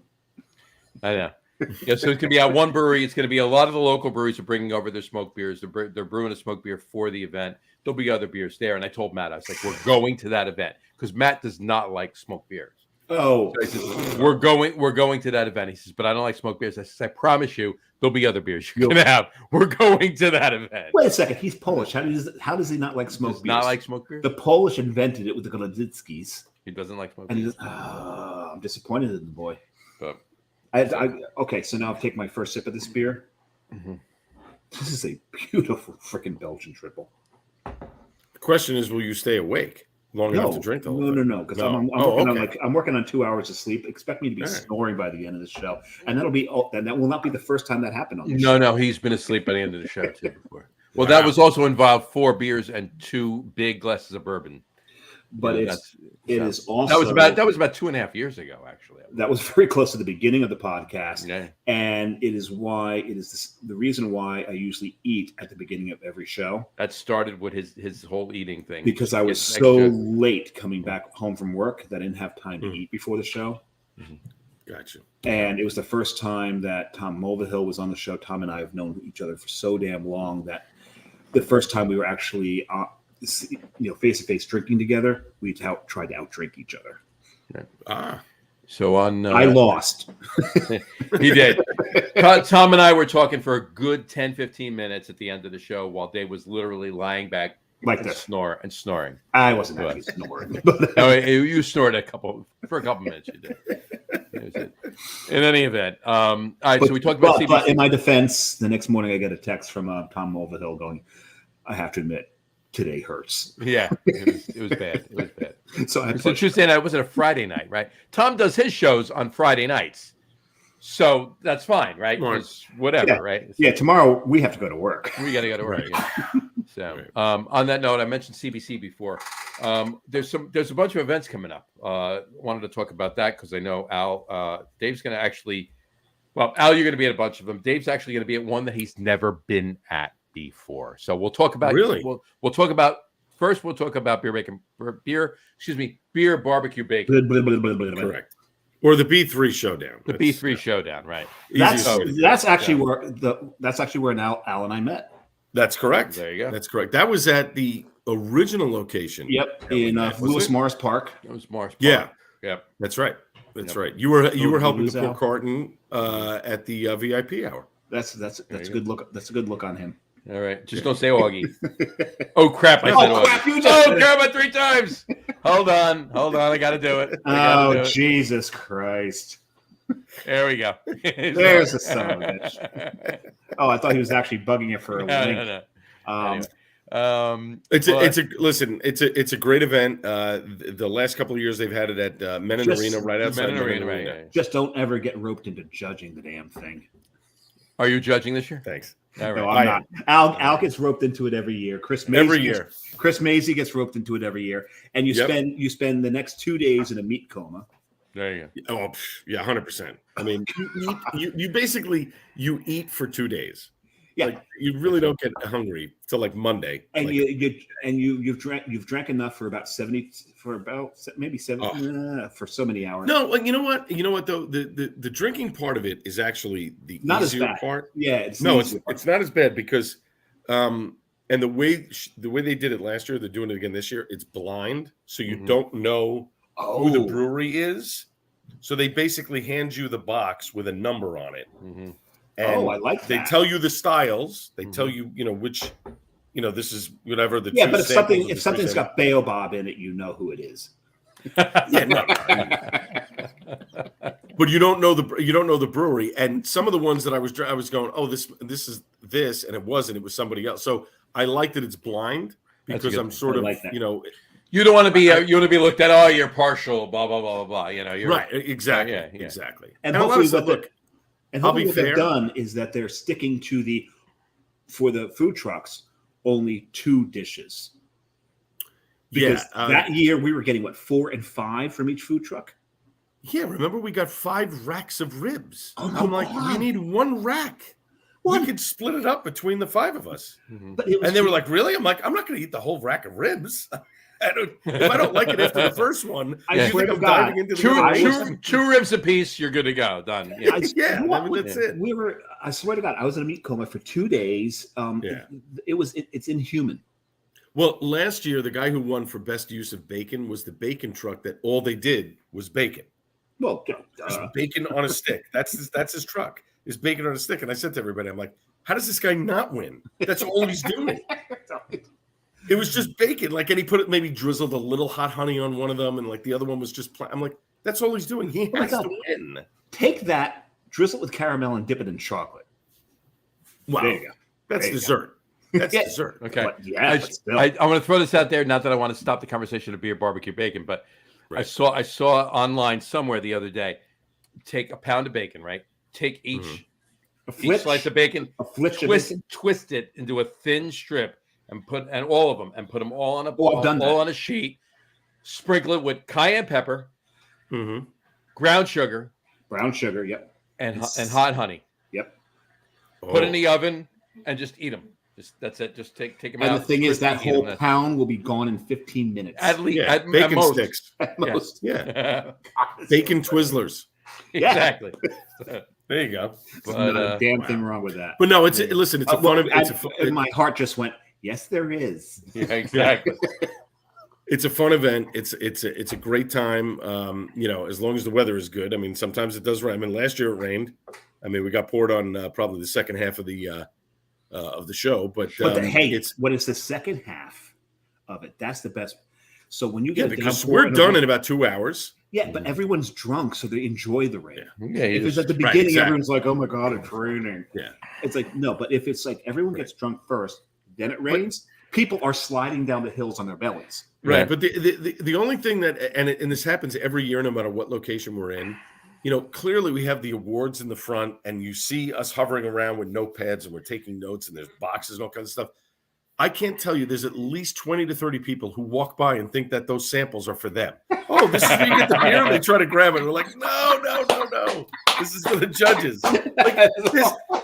I know. Yeah, so it's going to be at one brewery. It's going to be a lot of the local breweries are bringing over their smoke beers. They're brewing a smoke beer for the event. There'll be other beers there. And I told Matt, I was like, we're going to that event because Matt does not like smoke beers. Oh, so says, we're going to that event. He says, but I don't like smoke beers. I says, I promise you, there'll be other beers you can have. We're going to that event. Wait a second, he's Polish. How does he not like smoke beers? Not like smoke beers? The Polish invented it with the Golodzyckis. He doesn't like smoke beers. I'm disappointed in the boy. But okay, so now I'll take my first sip of this beer. Mm-hmm. This is a beautiful freaking Belgian triple. The question is, will you stay awake long enough to drink the whole thing? No, because I'm working on 2 hours of sleep. Expect me to be snoring by the end of the show, and that will not be the first time that happened on this show. No, he's been asleep by the end of the show too before. Well, that was also involved 4 beers and 2 big glasses of bourbon. But it is also that was about 2.5 years ago, actually. That was very close to the beginning of the podcast, yeah. And it is the reason why I usually eat at the beginning of every show. That started with his whole eating thing because I was so late coming back home from work that I didn't have time to eat before the show. Mm-hmm. Gotcha. And it was the first time that Tom Mulvihill was on the show. Tom and I have known each other for so damn long that the first time we were actually face to face drinking together, we tried to outdrink each other. So I lost. He did. Tom and I were talking for a good 10-15 minutes at the end of the show while Dave was literally lying back like this, snoring. I wasn't actually snoring. No, you snored for a couple minutes. You did. In any event, all right. So we talked about CBC. But in my defense, the next morning I get a text from Tom Mulvihill going, "I have to admit, today hurts." Yeah, it was bad. It was bad. So Tuesday night wasn't a Friday night, right? Tom does his shows on Friday nights, so that's fine, right? Whatever, right? Yeah, tomorrow we have to go to work. We got to go to work. Yeah. So, on that note, I mentioned CBC before. There's a bunch of events coming up. Wanted to talk about that because I know Al, Dave's going to actually. Well, Al, you're going to be at a bunch of them. Dave's actually going to be at one that he's never been at before. So we'll talk about we'll talk about beer barbecue bacon. Correct. Or the B3 showdown. The B3 showdown, right? That's actually where Al and I met. That's correct. There you go. That's correct. That was at the original location. Yep, in Lewis Morris Park. It was Morris Park. Yeah. Yep. That's right. That's right. You were helping to pour carton at the VIP hour. That's a good look. That's a good look on him. All right. Just don't say Augie. Oh crap! I said Augie. Crap! 3 times. Hold on. I got to do it. Jesus Christ! There we go. There's a son of a bitch. Oh, I thought he was actually bugging it for a link. No. It's a great event. The last couple of years they've had it at Menon Arena, right outside Menon Arena. Right. Just don't ever get roped into judging the damn thing. Are you judging this year? Thanks. All right. No, I'm not. Al gets roped into it every year. Chris Mazy gets roped into it every year, and you spend the next 2 days in a meat coma. There you go. Oh yeah, 100%. I mean, you basically eat for 2 days. Yeah, like, you really don't get hungry till like Monday. And you've drank enough for about 70 for so many hours. No, you know what though, the drinking part of it is actually the not easier as bad part. Yeah, it's not as bad because and the way they did it last year, they're doing it again this year. It's blind, so you don't know who the brewery is. So they basically hand you the box with a number on it. Mm-hmm. And I like that. They tell you the styles. They tell you, which, this is whatever the. Yeah, but if something's got Baobab in it, you know who it is. Yeah, no. But you don't know the brewery, and some of the ones that I was going, oh, this is this, and it wasn't. It was somebody else. So I like that it's blind because I'm sort of like You don't want to be looked at. Oh, you're partial. Blah blah blah blah. You're right. Exactly. Yeah. Exactly. And hopefully, what they've done is that they're sticking to for the food trucks only 2 dishes. Because that year we were getting 4 and 5 from each food truck. Yeah, remember we got 5 racks of ribs. Oh, I'm like, we need 1 rack. we could split it up between the 5 of us. Mm-hmm. And they were like, really? I'm like, I'm not going to eat the whole rack of ribs. If I don't like it after the first one, I think I'm diving into the two ribs apiece. You're good to go. Done. Yeah, that's it. I swear to God, I was in a meat coma for 2 days. It's inhuman. Well, last year, the guy who won for best use of bacon was the bacon truck that all they did was bacon. Well, bacon on a stick. That's his truck. Is bacon on a stick. And I said to everybody, I'm like, how does this guy not win? That's all he's doing. It was just bacon. Like, and he maybe drizzled a little hot honey on one of them, and like the other one was just I'm like, that's all he's doing. He has to win. Take that, drizzle it with caramel, and dip it in chocolate. Wow. There you go. That's dessert. That's dessert. Okay. But I want to throw this out there. Not that I want to stop the conversation of beer, barbecue, bacon, but I saw online somewhere the other day. Take a pound of bacon, right? Take each slice of bacon, twist it into a thin strip, and put all of them, and put them all on on a sheet. Sprinkle it with cayenne pepper, ground sugar, yep, and hot honey. Yep. Put in the oven and just eat them. That's it. Just take them out. And the thing is, that whole pound will be gone in 15 minutes. At least, bacon most. sticks. At most. Yeah. Bacon Twizzlers. Exactly. There you go. But, not a damn thing wrong with that. But no, it's listen. It's a fun event. My heart just went, yes, there is. Yeah, exactly. It's a fun event. It's a great time. As long as the weather is good. I mean, sometimes it does rain. I mean, last year it rained. I mean, we got poured on probably the second half of the show. But when it's the second half of it, that's the best. So when you get because we're done in about 2 hours. Yeah, but everyone's drunk, so they enjoy the rain. Yeah, if it's at the beginning, everyone's like, "Oh my God, it's raining." Yeah, it's like no, but if it's like everyone gets drunk first, then it rains. People are sliding down the hills on their bellies. Right, but the only thing that and this happens every year, no matter what location we're in. Clearly we have the awards in the front, and you see us hovering around with notepads, and we're taking notes, and there's boxes and all kinds of stuff. I can't tell you. There's at least 20 to 30 people who walk by and think that those samples are for them. Oh, this is where you get the beer, and they try to grab it. And we're like, no. This is for the judges. Like,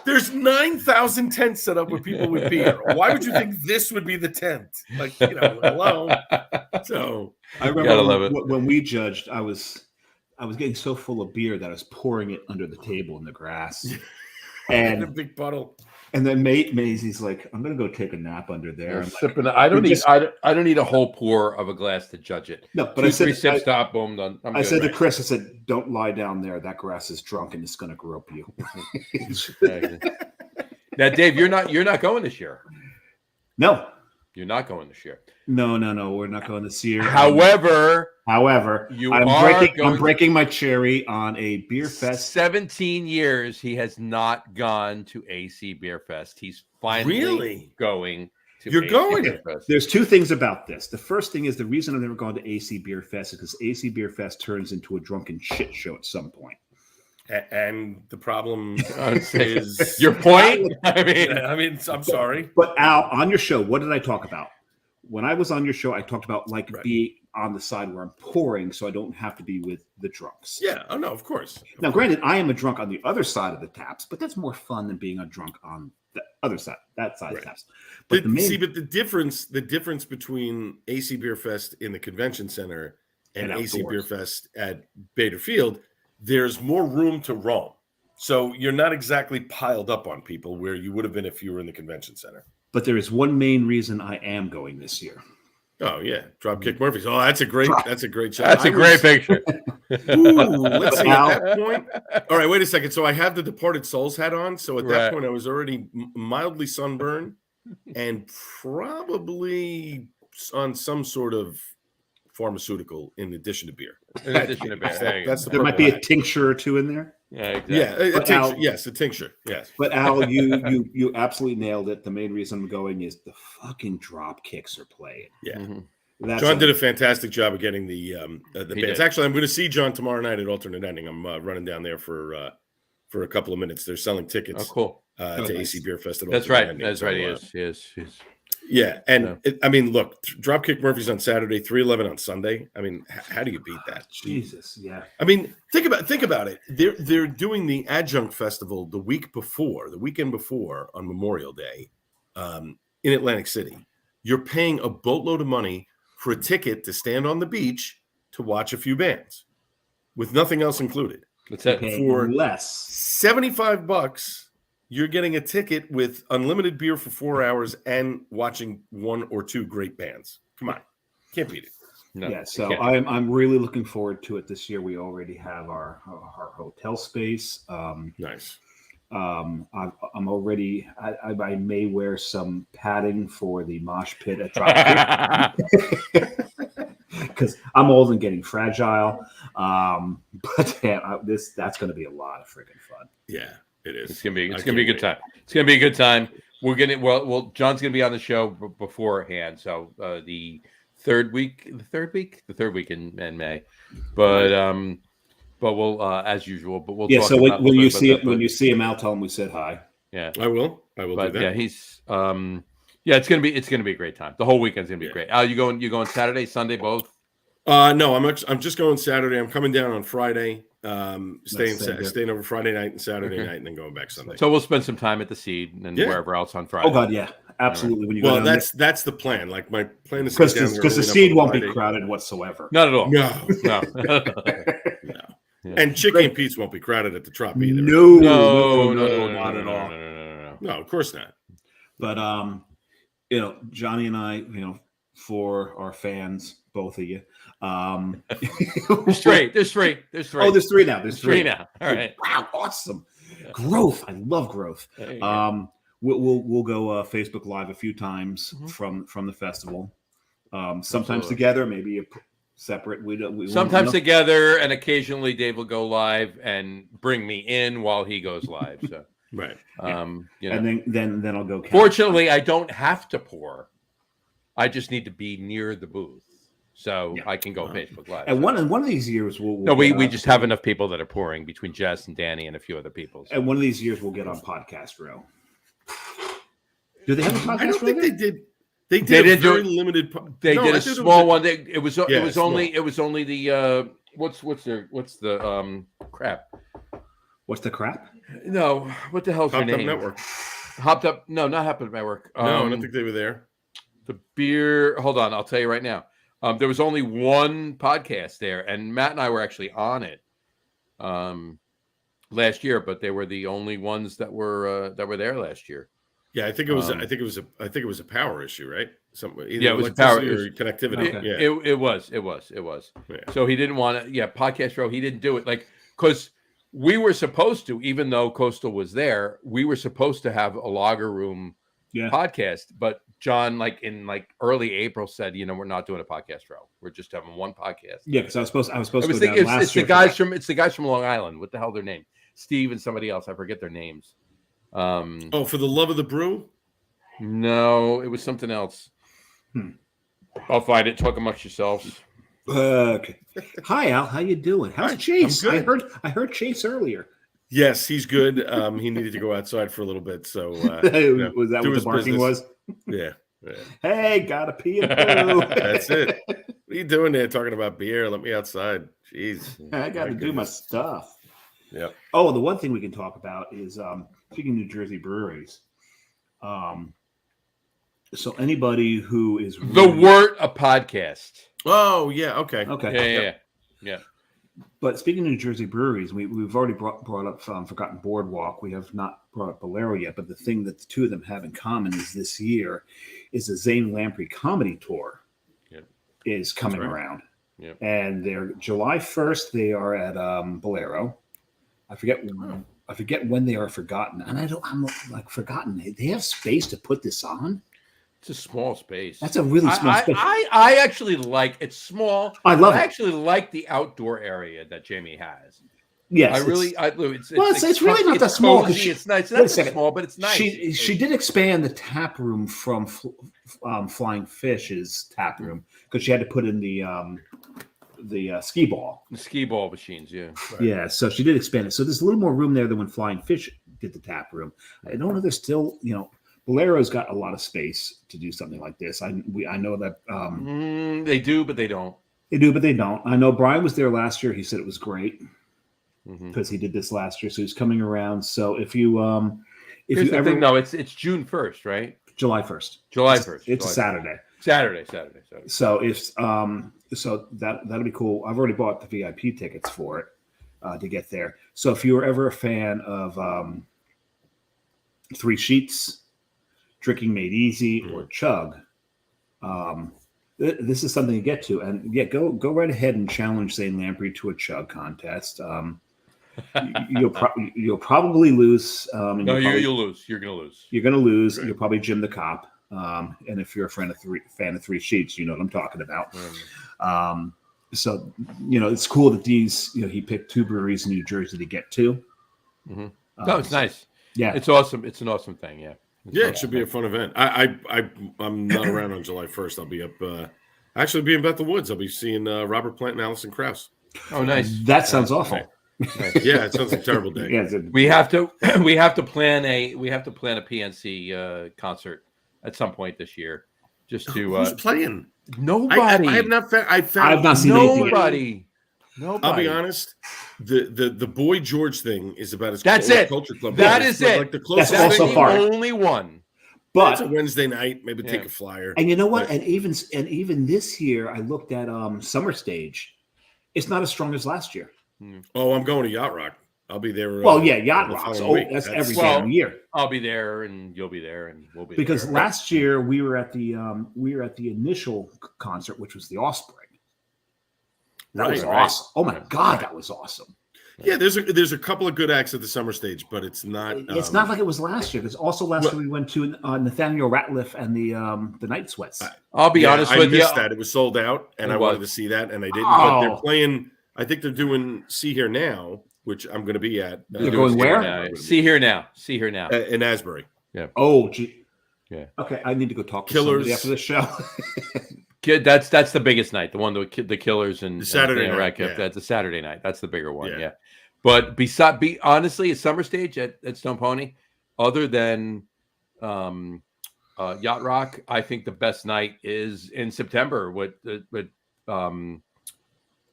there's 9,000 tents set up with people with beer. Why would you think this would be the tent? Like, hello. So I remember when we judged, I was getting so full of beer that I was pouring it under the table in the grass. And a big puddle. And then Maisie's like, I'm gonna go take a nap under there. I'm sipping. I don't need a whole pour of a glass to judge it. No, but I said 3 sips, stop, boom, done. I said to Chris, I said, don't lie down there. That grass is drunk and it's gonna grope you. Now, Dave, you're not going this year. No. You're not going this year. No, we're not going this year. However, I'm breaking my cherry on a beer fest. 17 years he has not gone to AC Beer Fest. He's finally going to You're AC going. Beer Fest. There's 2 things about this. The first thing is the reason I've never gone to AC Beer Fest is because AC Beer Fest turns into a drunken shit show at some point. And the problem is your point. I mean, I'm sorry. But Al, on your show, what did I talk about? When I was on your show, I talked about being on the side where I'm pouring, so I don't have to be with the drunks. Yeah. Oh no, of course. Now, granted, I am a drunk on the other side of the taps, but that's more fun than being a drunk on the other side, that side of the taps. But the difference between AC Beer Fest in the convention center and AC Beer Fest at Bader Field. There's more room to roam. So you're not exactly piled up on people where you would have been if you were in the convention center. But there is one main reason I am going this year. Oh, yeah. Dropkick Murphys. Oh, that's a great shot. That's a great picture. Let's see. At that point. All right, wait a second. So I have the Departed Souls hat on. So at that point, I was already mildly sunburned and probably on some sort of pharmaceutical in addition to beer. There might be a tincture or 2 in there. Yeah, exactly. Yeah, a tincture. Yes, a tincture. Yes. But Al, you absolutely nailed it. The main reason I'm going is the fucking drop kicks are playing. Yeah. Mm-hmm. John did a fantastic job of getting the bands. Actually, I'm going to see John tomorrow night at Alternate Ending. I'm running down there for a couple of minutes. They're selling tickets. Oh, cool. To AC Beer Fest. That's right. Ending. That's right. He is. Yeah, and I mean, look, Dropkick Murphys on Saturday, 311 on Sunday. I mean, how do you beat that? Jesus, yeah. I mean, think about it. They're doing the Adjunct Festival the weekend before on Memorial Day, in Atlantic City. You're paying a boatload of money for a ticket to stand on the beach to watch a few bands, with nothing else included. That's it. For less $75. You're getting a ticket with unlimited beer for 4 hours and watching one or two great bands. Come on, can't beat it. No, yeah, so I'm really looking forward to it this year. We already have our hotel space. Nice. I'm already. I may wear some padding for the mosh pit at Dropkick because I'm old and getting fragile. But yeah, that's going to be a lot of freaking fun. Yeah. It is. It's gonna be a good time. It's gonna be a good time. We're gonna John's gonna be on the show beforehand. So the third week in May, but we'll as usual. But we'll talk So about when you see him out, tell him we said hi. Yeah, I will do that. Yeah, he's it's gonna be a great time. The whole weekend's gonna be great. You going Saturday, Sunday, both? No, I'm just going Saturday. I'm coming down on Friday. Staying over Friday night and Saturday night, and then going back Sunday. So we'll spend some time at the Seed and wherever else on Friday. Oh God, yeah, absolutely. When you that's the plan. Like my plan is because the Seed won't be crowded whatsoever. Not at all. No. And Chicken and Pete's won't be crowded at the Trop either. No, not at all. No, of course not. But Johnny and I, for our fans, both of you. There's three. Oh, there's three now. There's three now. All right. Wow, awesome. Yeah. Growth. I love growth. We'll go Facebook Live a few times from the festival. Sometimes together, maybe separate. Sometimes together, and occasionally Dave will go live and bring me in while he goes live. So right. And then I'll go. Fortunately, I don't have to pour. I just need to be near the booth. So I can go Facebook Live. And one of these years we just have enough people that are pouring between Jess and Danny and a few other people. So. And one of these years we'll get on Podcast Row. Do they have a podcast? I don't think they did. They did a very limited. They did a small one. It was only the what's the crap? What's the crap? No, what the hell's your name? Network. Hopped Up? No, not Hopped Up Network. No, I don't think they were there. The beer. Hold on, I'll tell you right now. There was only one podcast there, and Matt and I were actually on it last year, but they were the only ones that were there last year. Yeah, I think it was. I think it was a power issue, right? It was a power or connectivity. Okay. Yeah. It was. Yeah. So he didn't want to. Yeah, Podcast Row. He didn't do it because we were supposed to, even though Coastal was there, we were supposed to have a lager room podcast, but John, in early April, said, we're not doing a podcast row. We're just having one podcast. Yeah, because I was supposed to go down last year. It's the guys from Long Island. What the hell are their names? Steve and somebody else. I forget their names. For the love of the brew? No, it was something else. I'll find it. Talk amongst yourselves. Okay. Hi, Al. How you doing? How's Chase? I heard Chase earlier. Yes, he's good. He needed to go outside for a little bit. So was that what the barking was? Yeah. Hey, gotta pee and poo. That's it. What are you doing there talking about beer? Let me outside. Jeez. I gotta do my stuff. Yeah. Oh, the one thing we can talk about is speaking of New Jersey breweries. So anybody who is the Wort a podcast. Oh yeah. Okay. Yeah. But speaking of New Jersey breweries, we've already brought up Forgotten Boardwalk. We have not brought up Bolero yet, but the thing that the two of them have in common is this year is the Zane Lamprey Comedy Tour is coming around. Yep. And they're July 1st. They are at Bolero. I forget when they are Forgotten. And I'm Forgotten. They have space to put this on. It's a small space. That's a really small space. I actually like it's small. I love it. I actually like the outdoor area that Jamie has. Yes, it's really not that small. It's nice. It's not small, but it's nice. She did expand the tap room from Flying Fish's tap room because she had to put in the skee ball. The skee ball machines, yeah. Right. Yeah, so she did expand it. So there's a little more room there than when Flying Fish did the tap room. I don't know. There's still, Bolero's got a lot of space to do something like this. I know that they do, but they don't. They do, but they don't. I know Brian was there last year. He said it was great because he did this last year, so he's coming around. So if you it's June 1st, right? July 1st. July 1st. It's a Saturday. Saturday. So if so that'll be cool. I've already bought the VIP tickets for it to get there. So if you were ever a fan of Three Sheets, Drinking Made Easy, or Chug, this is something to get to. And yeah, go right ahead and challenge Zane Lamprey to a Chug contest. You'll probably lose. You'll lose. You're gonna lose. You're gonna lose. Right. You'll probably Jim the Cop. And if you're a fan of Three Sheets, you know what I'm talking about. So it's cool that these he picked 2 breweries in New Jersey to get to. It's nice. Yeah, it's awesome. It's an awesome thing. Yeah. It should be a fun event. I'm not around on July 1st. I'll be up. Actually, be in Bethel Woods. I'll be seeing Robert Plant and Allison Krause. Oh, nice. That sounds awful. Nice. Yeah, it sounds like a terrible day. We have to plan a PNC concert at some point this year, just to. Who's playing? Nobody. I have not. I've not seen nobody. Nobody. I'll be honest. The Boy George thing is about as that's cool it. As Culture Club. That is it. Like the closest that's also far. Only one. But it's a Wednesday night. Maybe take a flyer. And you know what? And even this year, I looked at Summer Stage. It's not as strong as last year. Oh, I'm going to Yacht Rock. I'll be there. Yacht Rock. So that's every damn year. I'll be there, and you'll be there, and we'll be because there. Last year we were at the initial concert, which was the Offspring. That was awesome. Oh my God, that was awesome. Yeah, there's a couple of good acts at the Summer Stage, but it's not. It's not like it was last year. Because also last year we went to Nathaniel Ratliff and the Night Sweats. I'll be honest with you. I missed that. It was sold out, and I wanted to see that, and I didn't. But they're playing. I think they're doing See Here Now, which I'm going to be at. They're going where? See Here Now. See Here Now. In Asbury. Yeah. Oh, gee. Yeah. Okay, I need to go talk to Killers somebody after the show. That's the biggest night. The one with the Killers and the Saturday night. That's the Saturday night. That's the bigger one. Yeah. But honestly, at Summer Stage at Stone Pony, other than Yacht Rock, I think the best night is in September with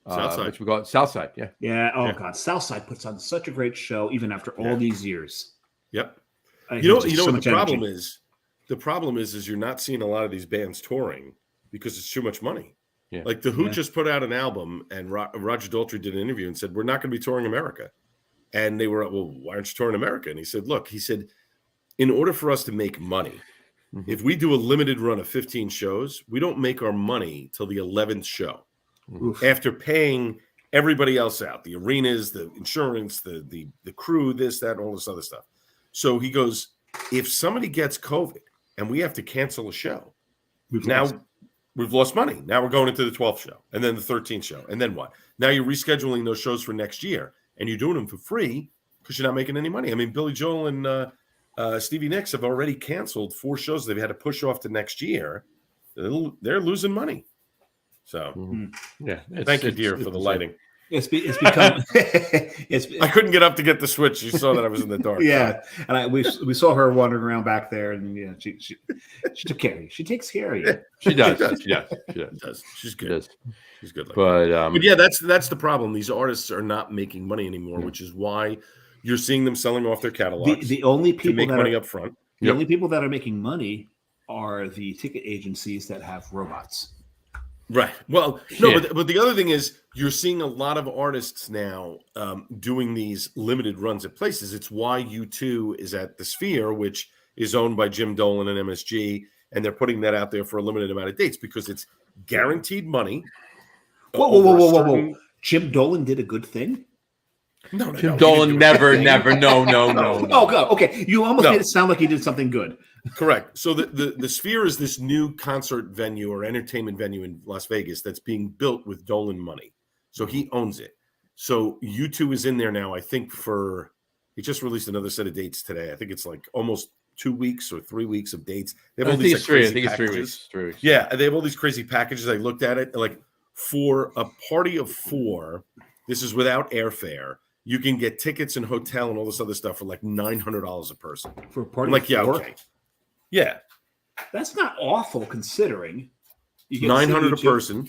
Southside. Which we call it Southside. Yeah. Yeah. Oh God, Southside puts on such a great show even after all these years. Yep. You know what the problem is? The problem is you're not seeing a lot of these bands touring because it's too much money. Yeah. Like the Who just put out an album, and Roger Daltrey did an interview and said, "We're not going to be touring America." And they were, "Well, why aren't you touring America?" And he said, "Look," he said, "in order for us to make money, if we do a limited run of 15 shows, we don't make our money till the 11th show." Oof. After paying everybody else out, the arenas, the insurance, the crew, this, that, all this other stuff. So he goes, if somebody gets COVID and we have to cancel a show, we've lost money. Now we're going into the 12th show and then the 13th show. And then what? Now you're rescheduling those shows for next year and you're doing them for free because you're not making any money. I mean, Billy Joel and Stevie Nicks have already canceled 4 shows they've had to push off to next year. They're losing money. So, thank you, dear, for the lighting. It's become. I couldn't get up to get the switch. You saw that I was in the dark. Yeah, and we saw her wandering around back there, and she took care of you. She takes care of you. She does. She does. She's good. She's good. But yeah, that's the problem. These artists are not making money anymore, which is why you're seeing them selling off their catalogs. The only people to make money up front. The only people that are making money are the ticket agencies that have robots. Right. Well, no, but the other thing is you're seeing a lot of artists now doing these limited runs at places. It's why U2 is at the Sphere, which is owned by Jim Dolan and MSG, and they're putting that out there for a limited amount of dates because it's guaranteed money. Whoa. Jim Dolan did a good thing? No. Jim Dolan never. No. Oh, God. Okay. You almost made it sound like he did something good. Correct. So the Sphere is this new concert venue or entertainment venue in Las Vegas that's being built with Dolan money. So he owns it. So U2 is in there now, I think he just released another set of dates today. I think it's like almost 2 weeks or 3 weeks of dates. They have all these I think it's 3 weeks. 3 weeks. Yeah. They have all these crazy packages. I looked at it like for a party of 4, this is without airfare. You can get tickets and hotel and all this other stuff for like $900 a person. For a party I'm like, of 4? Okay. Yeah. That's not awful considering. You get 900 a person.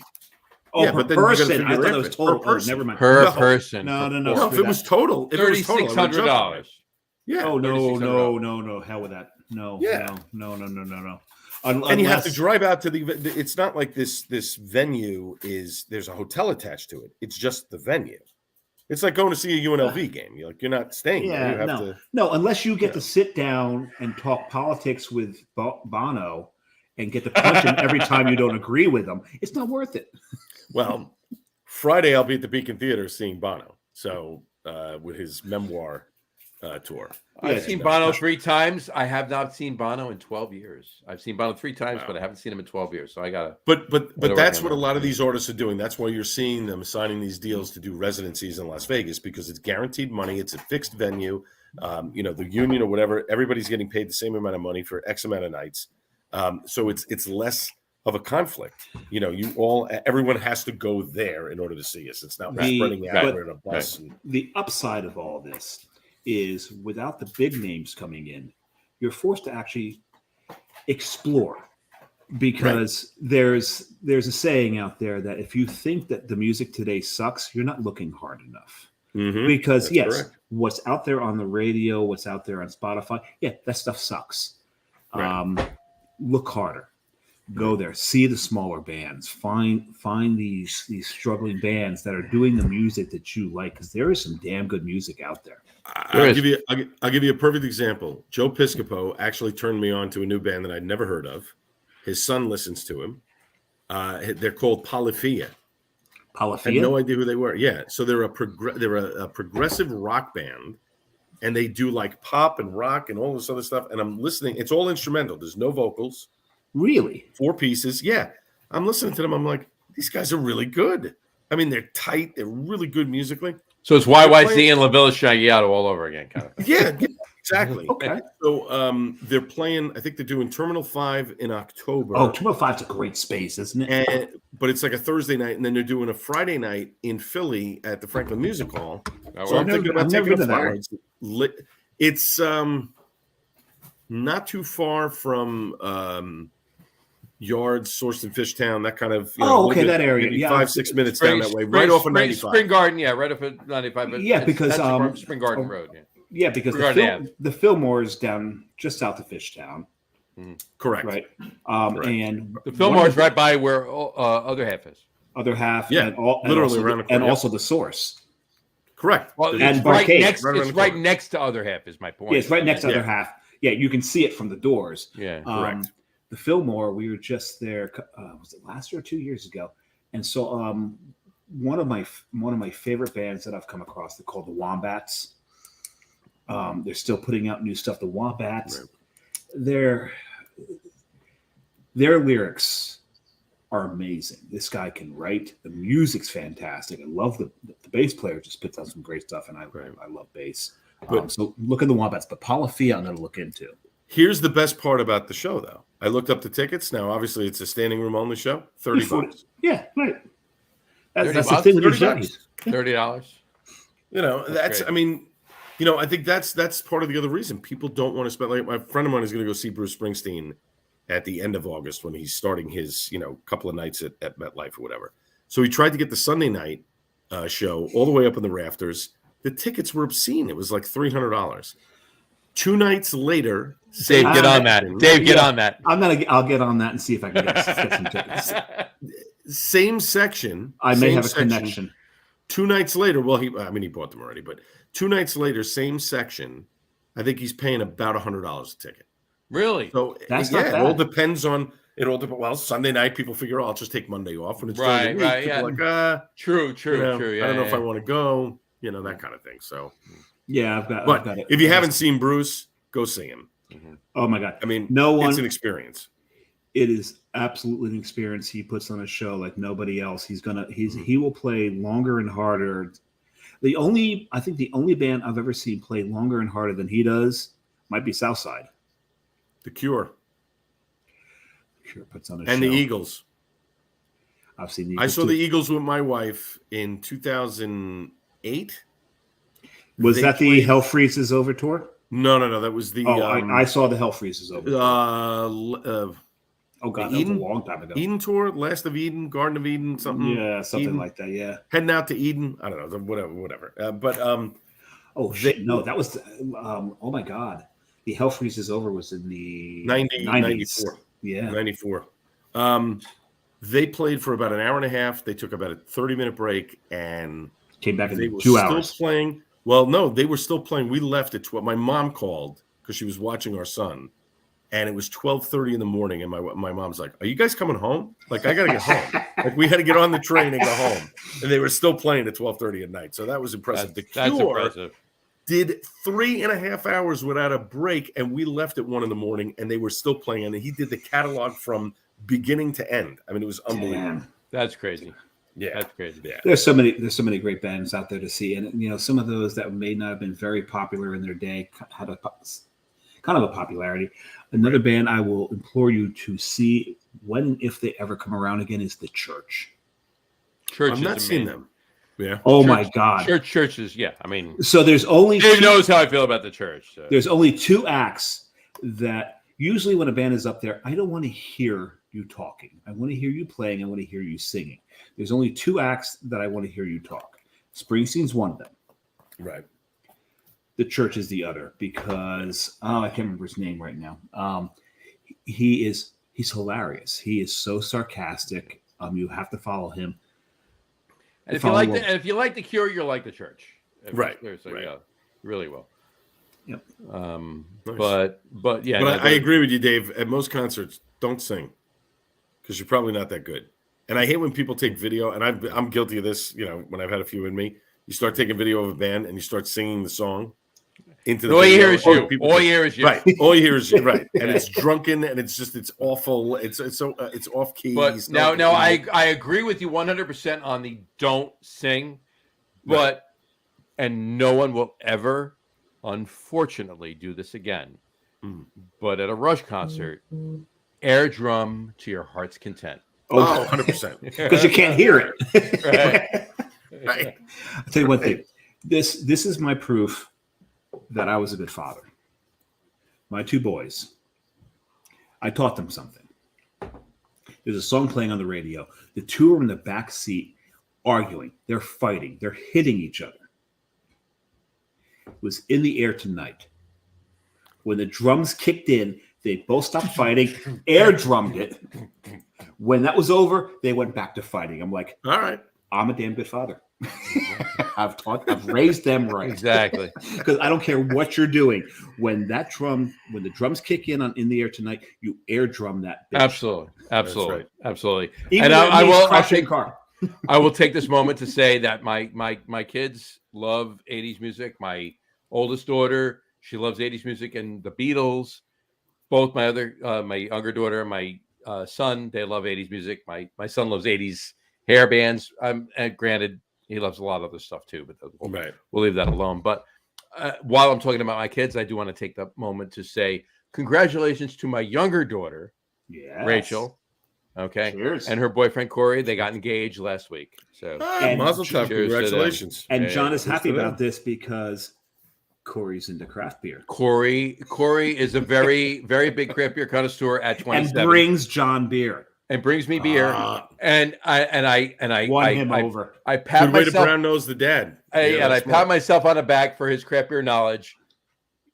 Oh, per person. I thought it was total. Per person. Never mind. Per person. No. If it was total, $3,600. Yeah. Oh, no. Hell with that. No. Yeah. No. And you have to drive out to it's not like this venue there's a hotel attached to it. It's just the venue. It's like going to see a UNLV game. You're not staying there. You have No, unless you get to sit down and talk politics with Bono and get to punch him every time you don't agree with him. It's not worth it. Well, Friday I'll be at the Beacon Theater seeing Bono. So with his memoir tour. I've seen Bono 3 times. I have not seen Bono in 12 years. I've seen Bono 3 times, but I haven't seen him in 12 years. So I gotta. But that's what a lot of these artists are doing. That's why you're seeing them signing these deals to do residencies in Las Vegas, because it's guaranteed money. It's a fixed venue. The union or whatever. Everybody's getting paid the same amount of money for X amount of nights. So it's less of a conflict. Everyone has to go there in order to see us. It's not spreading out in a bus. Right. The upside of all this is without the big names coming in, you're forced to actually explore, because there's a saying out there that if you think that the music today sucks, you're not looking hard enough. Mm-hmm. Because That's correct. What's out there on the radio, what's out there on Spotify, that stuff sucks. Right. Look harder. Go there, see the smaller bands, find these struggling bands that are doing the music that you like, because there is some damn good music out there. I'll give you a perfect example. Joe Piscopo actually turned me on to a new band that I'd never heard of. His son listens to him. They're called Polyphia. I had no idea who they were. Yeah, so they're a progressive rock band, and they do like pop and rock and all this other stuff. And I'm listening. It's all instrumental. There's no vocals. Really? 4 pieces. Yeah. I'm listening to them. I'm like, these guys are really good. I mean, they're tight. They're really good musically. So it's YYC and La Villa Shaggyatto all over again, kind of thing. Yeah, exactly. Okay. So they're playing, I think they're doing Terminal 5 in October. Oh, Terminal 5's a great space, isn't it? But it's like a Thursday night, and then they're doing a Friday night in Philly at the Franklin Music Hall. So I'm thinking about taking a flyer. It's not too far from Yards, Source and Fishtown, that kind of. That area. Yeah, 5-6 minutes down that way, right off of 95. Spring Garden, right off of 95. Because Spring Garden Road. Yeah, because the Fillmore is down just south of Fishtown. Correct. Right. Correct. And the Fillmore is right by where other half is. Other half, literally around the corner, and also the Source. Correct. Well, it's right next to other half is my point. Yeah, it's right next to other half. Yeah, you can see it from the doors. Yeah, correct. The Fillmore, we were just there. Was it last year or 2 years ago? And so, one of my favorite bands that I've come across, they're called the Wombats. They're still putting out new stuff. The Wombats, their lyrics are amazing. This guy can write. The music's fantastic. I love the bass player. Just puts out some great stuff, and I love bass. So look at the Wombats, but Polyphia I'm going to look into. Here's the best part about the show, though. I looked up the tickets. Now, obviously, it's a standing room only show. $30. Yeah, right. That's the thing with $30. $30. That's. Great. I mean, I think that's part of the other reason people don't want to spend. Like my friend of mine is going to go see Bruce Springsteen at the end of August when he's starting his couple of nights at MetLife or whatever. So he tried to get the Sunday night show all the way up in the rafters. The tickets were obscene. It was like $300. 2 nights later, Dave, get on that. Dave, get on that. I'll get on that and see if I can get some tickets. Same section. I may have a connection. 2 nights later, he bought them already, but 2 nights later, same section. I think he's paying about $100 a ticket. Really? So that's not bad. It all depends on. Well, Sunday night people figure, I'll just take Monday off, and it's right. Like, true. Yeah, I don't know if I want to go. That kind of thing. So. Yeah, I've got it. If you haven't seen Bruce, go see him. Mm-hmm. Oh my God! I mean, it's an experience. It is absolutely an experience. He puts on a show like nobody else. He will play longer and harder. I think the only band I've ever seen play longer and harder than he does might be Southside. The Cure. Cure puts on a show. And the Eagles. I've seen the Eagles. I saw the Eagles with my wife in 2008. Was that the Hell Freezes Over tour? No. That was the. I saw the Hell Freezes over. Oh God, that was a long time ago. Eden Tour, Last of Eden, Garden of Eden, something. Yeah, something Eden. like that. Yeah, heading out to Eden. I don't know, whatever. Shit! No, that was. Oh my God, the Hell Freezes Over was in the 94. Yeah, 94. They played for about an hour and a half. They took about a 30-minute break and came back in 2 hours. Still playing. Well, no, they were still playing. We left at 12. My mom called because she was watching our son. And it was 12:30 in the morning, and my mom's like, "Are you guys coming home? Like, I gotta get home. Like, we had to get on the train and go home." And they were still playing at 12:30 at night, so that was impressive. That's The Cure impressive. did 3.5 hours without a break, and we left at 1 a.m, and they were still playing. And he did the catalog from beginning to end. I mean, it was unbelievable. Damn. That's crazy. Yeah, that's crazy. Yeah, there's so many great bands out there to see, and some of those that may not have been very popular in their day had a kind of a popularity. Another band I will implore you to see when and if they ever come around again is The Church. Church. I've not seen them. Yeah. Oh my God. Churches. Yeah. I mean, so there's only Dave knows how I feel about The Church. So. There's only 2 acts that usually when a band is up there, I don't want to hear you talking. I want to hear you playing. I want to hear you singing. There's only 2 acts that I want to hear you talk. Springsteen's one of them. Right. The Church is the other because I can't remember his name right now. He's hilarious. He is so sarcastic. You have to follow him. And if you like the Cure, you'll like The Church. Right. So, yeah, really well. Yep. Nice. But yeah. But I agree with you, Dave. At most concerts, don't sing because you're probably not that good. And I hate when people take video, and I'm guilty of this. When I've had a few in me, you start taking video of a band and you start singing the song. Into the all you hear is you. All you hear is you. Right. All you hear is you. Right. And it's drunken, and it's awful. It's off key. But now I agree with you 100% on the don't sing, but and no one will ever, unfortunately, do this again. But at a Rush concert, air drum to your heart's content. Oh, 100%. Because you can't hear it. Right. I'll tell you one thing. This is my proof that I was a good father. My 2 boys, I taught them something. There's a song playing on the radio. The 2 are in the back seat arguing. They're fighting. They're hitting each other. It was In the Air Tonight. When the drums kicked in, they both stopped fighting, air drummed it. When that was over, they went back to fighting. I'm like, all right, I'm a damn good father. I've raised them right. Exactly. Because I don't care what you're doing. When the drums kick in on In the Air Tonight, you air drum that bitch. Absolutely. Even and I will take this moment to say that my kids love 80s music. My oldest daughter, she loves 80s music and the Beatles. Both my younger daughter and my son, they love 80s music. My son loves 80s hair bands. And granted, he loves a lot of other stuff too, but we'll leave that alone. But while I'm talking about my kids, I do want to take the moment to say congratulations to my younger daughter, Rachel. Okay. Cheers. And her boyfriend, Corey. They got engaged last week. So mazel tov, congratulations. And John is happy about this because Corey's into craft beer. Corey is a very, very big craft beer connoisseur at 27. And brings John beer. And brings me beer. And I won him over. I pat Good way myself. to brown nose the dad. I pat myself on the back for his craft beer knowledge.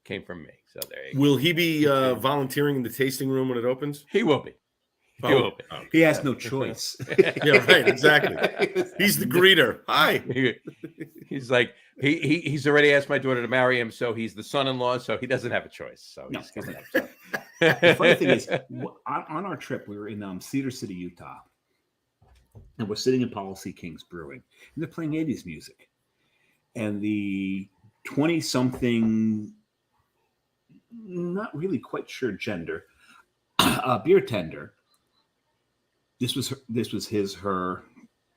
Came from me. So there you go. Will he be volunteering in the tasting room when it opens? He will be. He has no choice. Yeah, right. Exactly. He's the greeter. Hi. He's like he's already asked my daughter to marry him, so he's the son-in-law, so he doesn't have a choice. So he's going to have a choice. The funny thing is, on our trip, we were in Cedar City, Utah, and we're sitting in Policy Kings Brewing, and they're playing 80s music, and the 20-something, not really quite sure gender, beer tender. This was her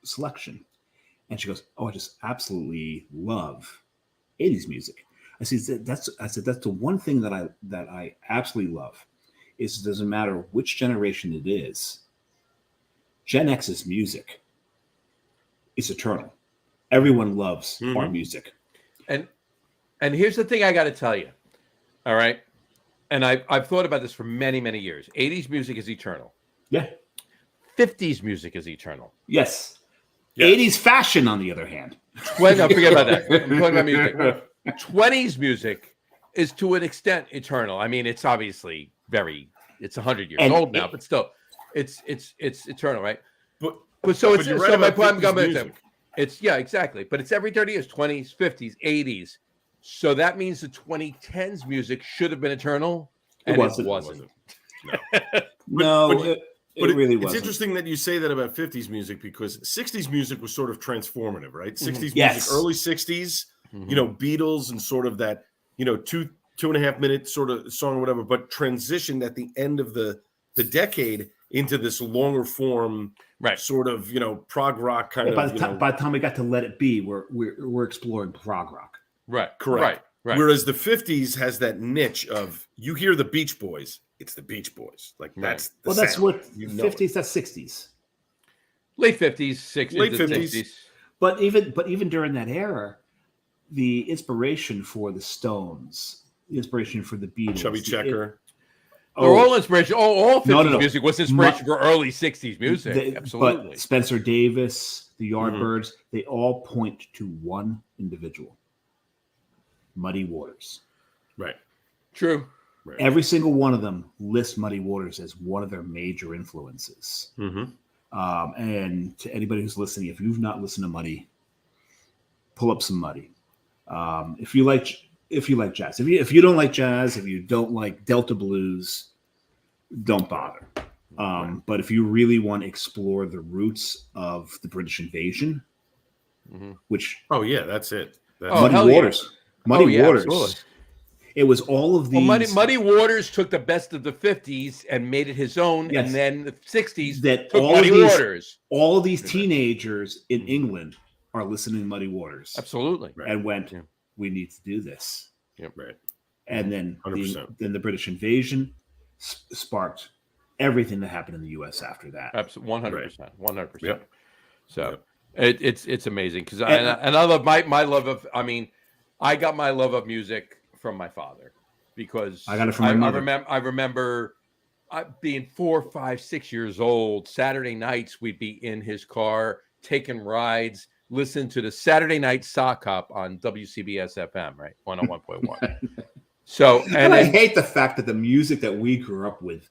selection. And she goes, "Oh, I just absolutely love 80s music." I said, that's the one thing that I absolutely love is it doesn't matter which generation it is. Gen X's music is eternal. Everyone loves our music. And here's the thing I got to tell you. All right. And I've thought about this for many, many years. 80s music is eternal. Yeah. 50s music is eternal. Yes. 80s fashion, on the other hand. No, forget about that. I'm talking about music. 20s music is to an extent eternal. I mean, it's obviously it's 100 years old now, but still, it's eternal, right? But my point comes it's exactly. But it's every 30 years, 20s, 50s, 80s. So that means the 2010s music should have been eternal. And it wasn't. No. It really was. It's interesting that you say that about 50s music, because 60s music was sort of transformative, right? 60s music, early 60s, Beatles and sort of that, 2.5 minute sort of song or whatever, but transitioned at the end of the decade into this longer form, sort of, prog rock kind of. By the time we got to Let It Be, we're exploring prog rock. Right. Correct. Right. Whereas the 50s has that niche of, you hear the Beach Boys, it's the Beach Boys. Like that's the that's sound. what 50s, that's 60s. Late 50s, 60s, late 50s. 60s. But even during that era, the inspiration for the Stones, the inspiration for the Beatles, Chubby Checker. They're all inspiration. All 50s music was inspiration for early 60s music. Absolutely. But Spencer Davis, the Yardbirds, they all point to one individual. Muddy Waters. Right. True. Right. Every single one of them lists Muddy Waters as one of their major influences. And to anybody who's listening, if you've not listened to Muddy, pull up some Muddy. If you like jazz, if you don't like jazz, if you don't like Delta blues, don't bother. But if you really want to explore the roots of the British invasion, which that's it. Muddy Waters. Muddy Waters. Absolutely. It was all of these. Well, Muddy Waters took the best of the 50s and made it his own, and then the 60s took Muddy Waters. All of these teenagers in England are listening to Muddy Waters. Absolutely. And went, we need to do this. Yep. Right. And then the British invasion sparked everything that happened in the U.S. after that. Absolutely, 100%. 100%. Yep. So it's amazing because I love my love of. I mean, I got my love of music from my father because I got it from my mother. I remember being 4, 5, 6 years old. Saturday nights we'd be in his car taking rides, listening to the Saturday Night Sock Hop on WCBS FM, right, 101.1. So, and I hate the fact that the music that we grew up with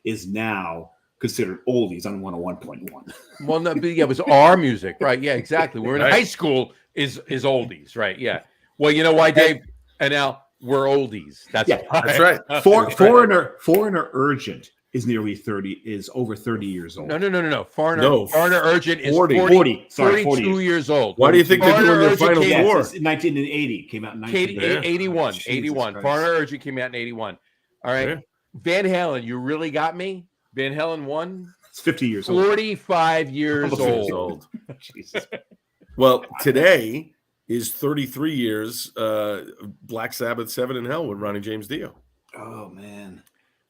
is now considered oldies on 101.1. Well, no, but it was our music, right? Yeah, exactly. We're in high school is oldies, right? Yeah. Well, you know why, Dave and Al, we're oldies. That's right. Foreigner Urgent is over 30 years old. No. Foreigner Urgent is 42 years old. Why do you think they're doing their final four? 1980 came out in 81. 81. Foreigner Urgent came out in 81. All right. Yeah. Van Halen, you really got me? Van Halen 1? It's 50 years old. 45 years old. Jesus. Well, today is 33 years Black Sabbath 7 in Hell with Ronnie James Dio. Oh, man.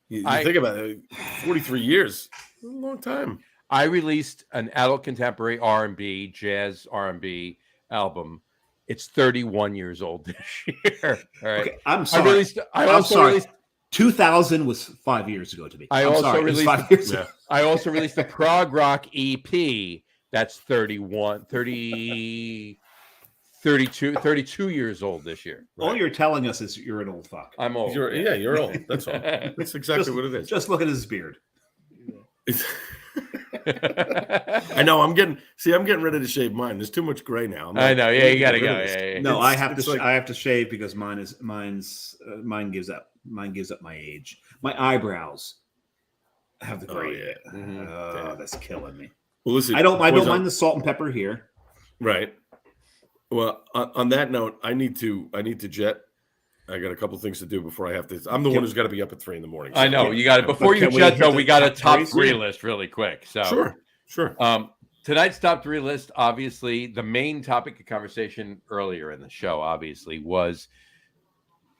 You think about it, 43 years. A long time. I released an adult contemporary R&B, jazz R&B album. It's 31 years old this year. All right. Okay, I'm sorry. I'm sorry. 2000 was 5 years ago to me. I also released 5 years ago. I also released a prog rock EP that's 32 years old this year. Right? All you're telling us is you're an old fuck. I'm old. You're old. That's all. That's exactly what it is. Just look at his beard. I know. I'm getting ready to shave mine. There's too much gray now. I know. Yeah, you gotta go. Yeah. No, I have to shave because mine gives up my age. My eyebrows have the gray. That's killing me. Well, listen. I don't mind the salt and pepper here. Right. Well, on that note, I need to jet. I got a couple things to do before I have to. I'm the one who's got to be up at 3 a.m. So I know you got it. Before you jet, though, we got a top 3 list really quick. So sure. Tonight's top 3 list, obviously, the main topic of conversation earlier in the show, obviously, was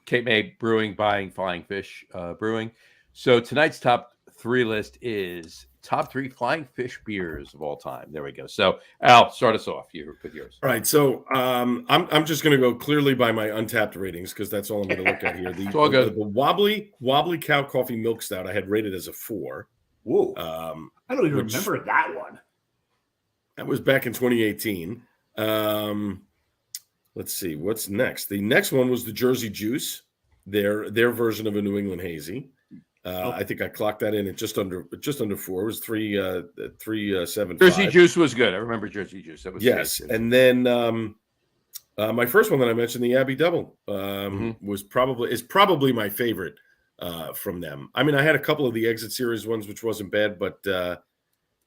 Cape May Brewing buying Flying Fish Brewing. So tonight's top 3 list is top 3 Flying Fish beers of all time. There we go. So, Al, start us off with yours. All right. So I'm just going to go clearly by my Untapped ratings because that's all I'm going to look at here. It's all good. The wobbly cow coffee milk stout I had rated as a 4. Whoa. I don't even remember that one. That was back in 2018. Let's see. What's next? The next one was the Jersey Juice, their version of a New England Hazy. I think I clocked that in at just under 4. It was 3.75. Jersey Juice was good. I remember Jersey Juice. That was yes. And then my first one that I mentioned, the Abbey Double, is probably my favorite from them. I mean, I had a couple of the Exit Series ones, which wasn't bad, but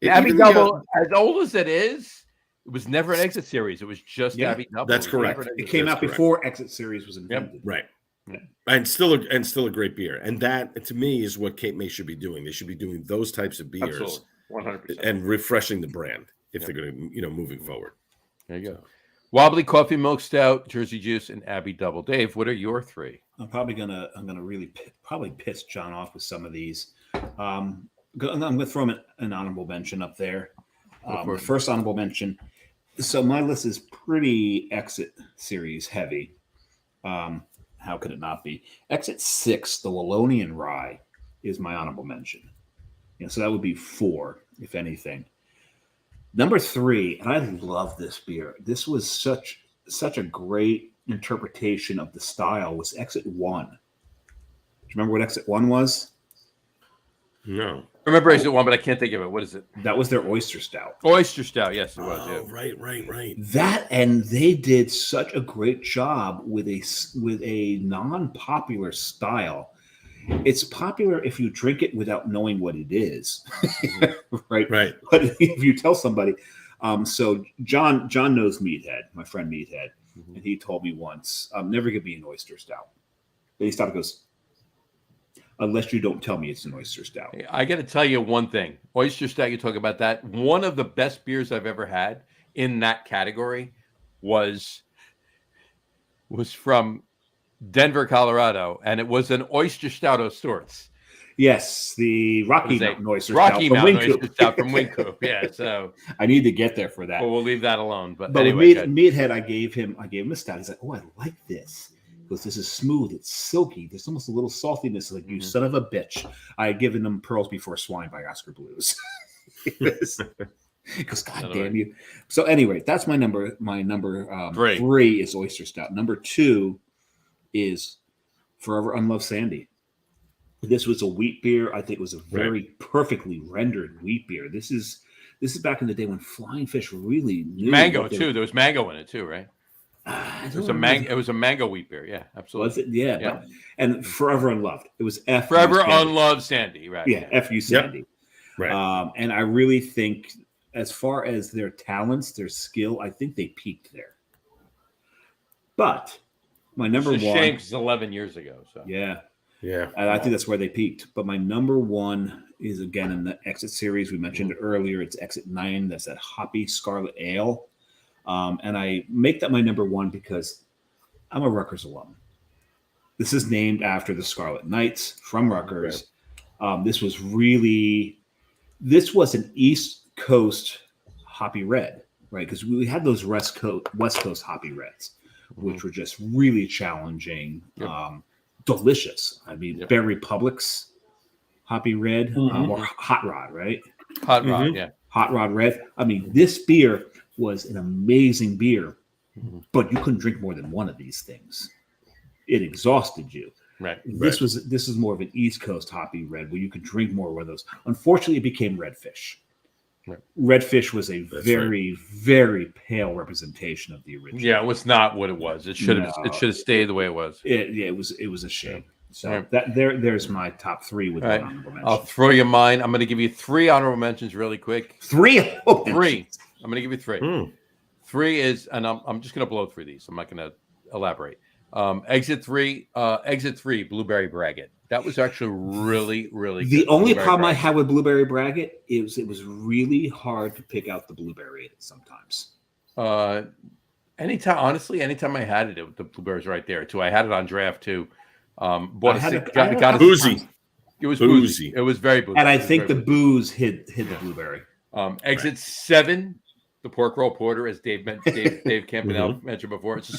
Abbey Double, as old as it is, it was never an Exit Series. It was just Abbey Double. That's correct. It came out before Exit Series was invented. Yep. Right. Yeah. And still a great beer. And that, to me, is what Cape May should be doing. They should be doing those types of beers. Absolutely. 100%. And refreshing the brand if they're going to, moving forward. There you go. Wobbly Coffee Milk Stout, Jersey Juice, and Abbey Double. Dave, what are your 3? I'm gonna really probably piss John off with some of these. I'm gonna throw him an honorable mention up there. The first honorable mention. So my list is pretty Exit Series heavy. How could it not be? Exit 6, the Wallonian Rye, is my honorable mention. So that would be 4, if anything. Number 3, and I love this beer. This was such a great interpretation of the style, was Exit 1. Do you remember what Exit 1 was? No. I remember Exit 1, but I can't think of it. What is it? That was their Oyster Stout. Oyster Stout, yes, it was. Oh, yeah. Right. That, and they did such a great job with a non-popular style. It's popular if you drink it without knowing what it is, right? But if you tell somebody, so John knows Meathead, my friend Meathead, and he told me once, never give me an Oyster Stout. But he stopped and goes, unless you don't tell me it's an Oyster Stout. I got to tell you one thing. Oyster Stout, you talk about that. One of the best beers I've ever had in that category was from Denver, Colorado, and it was an Oyster Stout of sorts. Yes, the Rocky Mountain Oyster Stout from Wynkoop. Yeah, so I need to get there for that. Well, we'll leave that alone. But anyway, Meathead, I gave him a stout. He's like, "Oh, I like this." Because this is smooth, it's silky. There's almost a little saltiness, like you son of a bitch. I had given them Pearls Before Swine by Oscar Blues. Because God damn you. So anyway, that's my number. My number 3 is Oyster Stout. Number 2 is Forever Unloved Sandy. This was a wheat beer. I think it was a very perfectly rendered wheat beer. This is back in the day when Flying Fish really knew. Mango too. There was mango in it too, right? It was a mango wheat beer. Yeah, absolutely. Was it? Yeah. And Forever Unloved. It was Forever Unloved Sandy, right? Yeah, F.U. Sandy. Yep. Right. And I really think, as far as their talents, their skill, I think they peaked there. But my number 1. It's a shame because it's 11 years ago. So yeah. And I think that's where they peaked. But my number 1 is, again, in the Exit Series. We mentioned it earlier. It's Exit 9. That's that hoppy Scarlet Ale. And I make that my number 1 because I'm a Rutgers alum. This is named after the Scarlet Knights from Rutgers. This was an East Coast hoppy red, right? Because we had those West Coast hoppy reds, which were just really challenging, delicious. I mean, Bear Republic's hoppy red, or Hot Rod, right? Hot Rod, yeah. Hot Rod red. I mean, this beer was an amazing beer, but you couldn't drink more than one of these things. It exhausted you. Right. This is more of an East Coast hoppy red where you could drink more of those. Unfortunately, it became Redfish. Right. Redfish was a very pale representation of the original. Yeah, it was not what it was. It should have stayed the way it was. It was a shame. So there's my top 3 with one honorable mention. I'll throw you mine. I'm going to give you 3 honorable mentions really quick. 3? Oh, 3. I'm going to give you 3. 3 is, and I'm just going to blow through these. I'm not going to elaborate. Exit 3, Blueberry Braggot. That was actually really, really good. The only problem I had with Blueberry Braggot is it was really hard to pick out the blueberry in it sometimes. Anytime I had it, the blueberries right there too. I had it on draft too. Got it boozy. It was boozy. It was very boozy. And I think the booze hid the blueberry. Exit 7, the pork roll porter, as Dave Campanelle mentioned before. It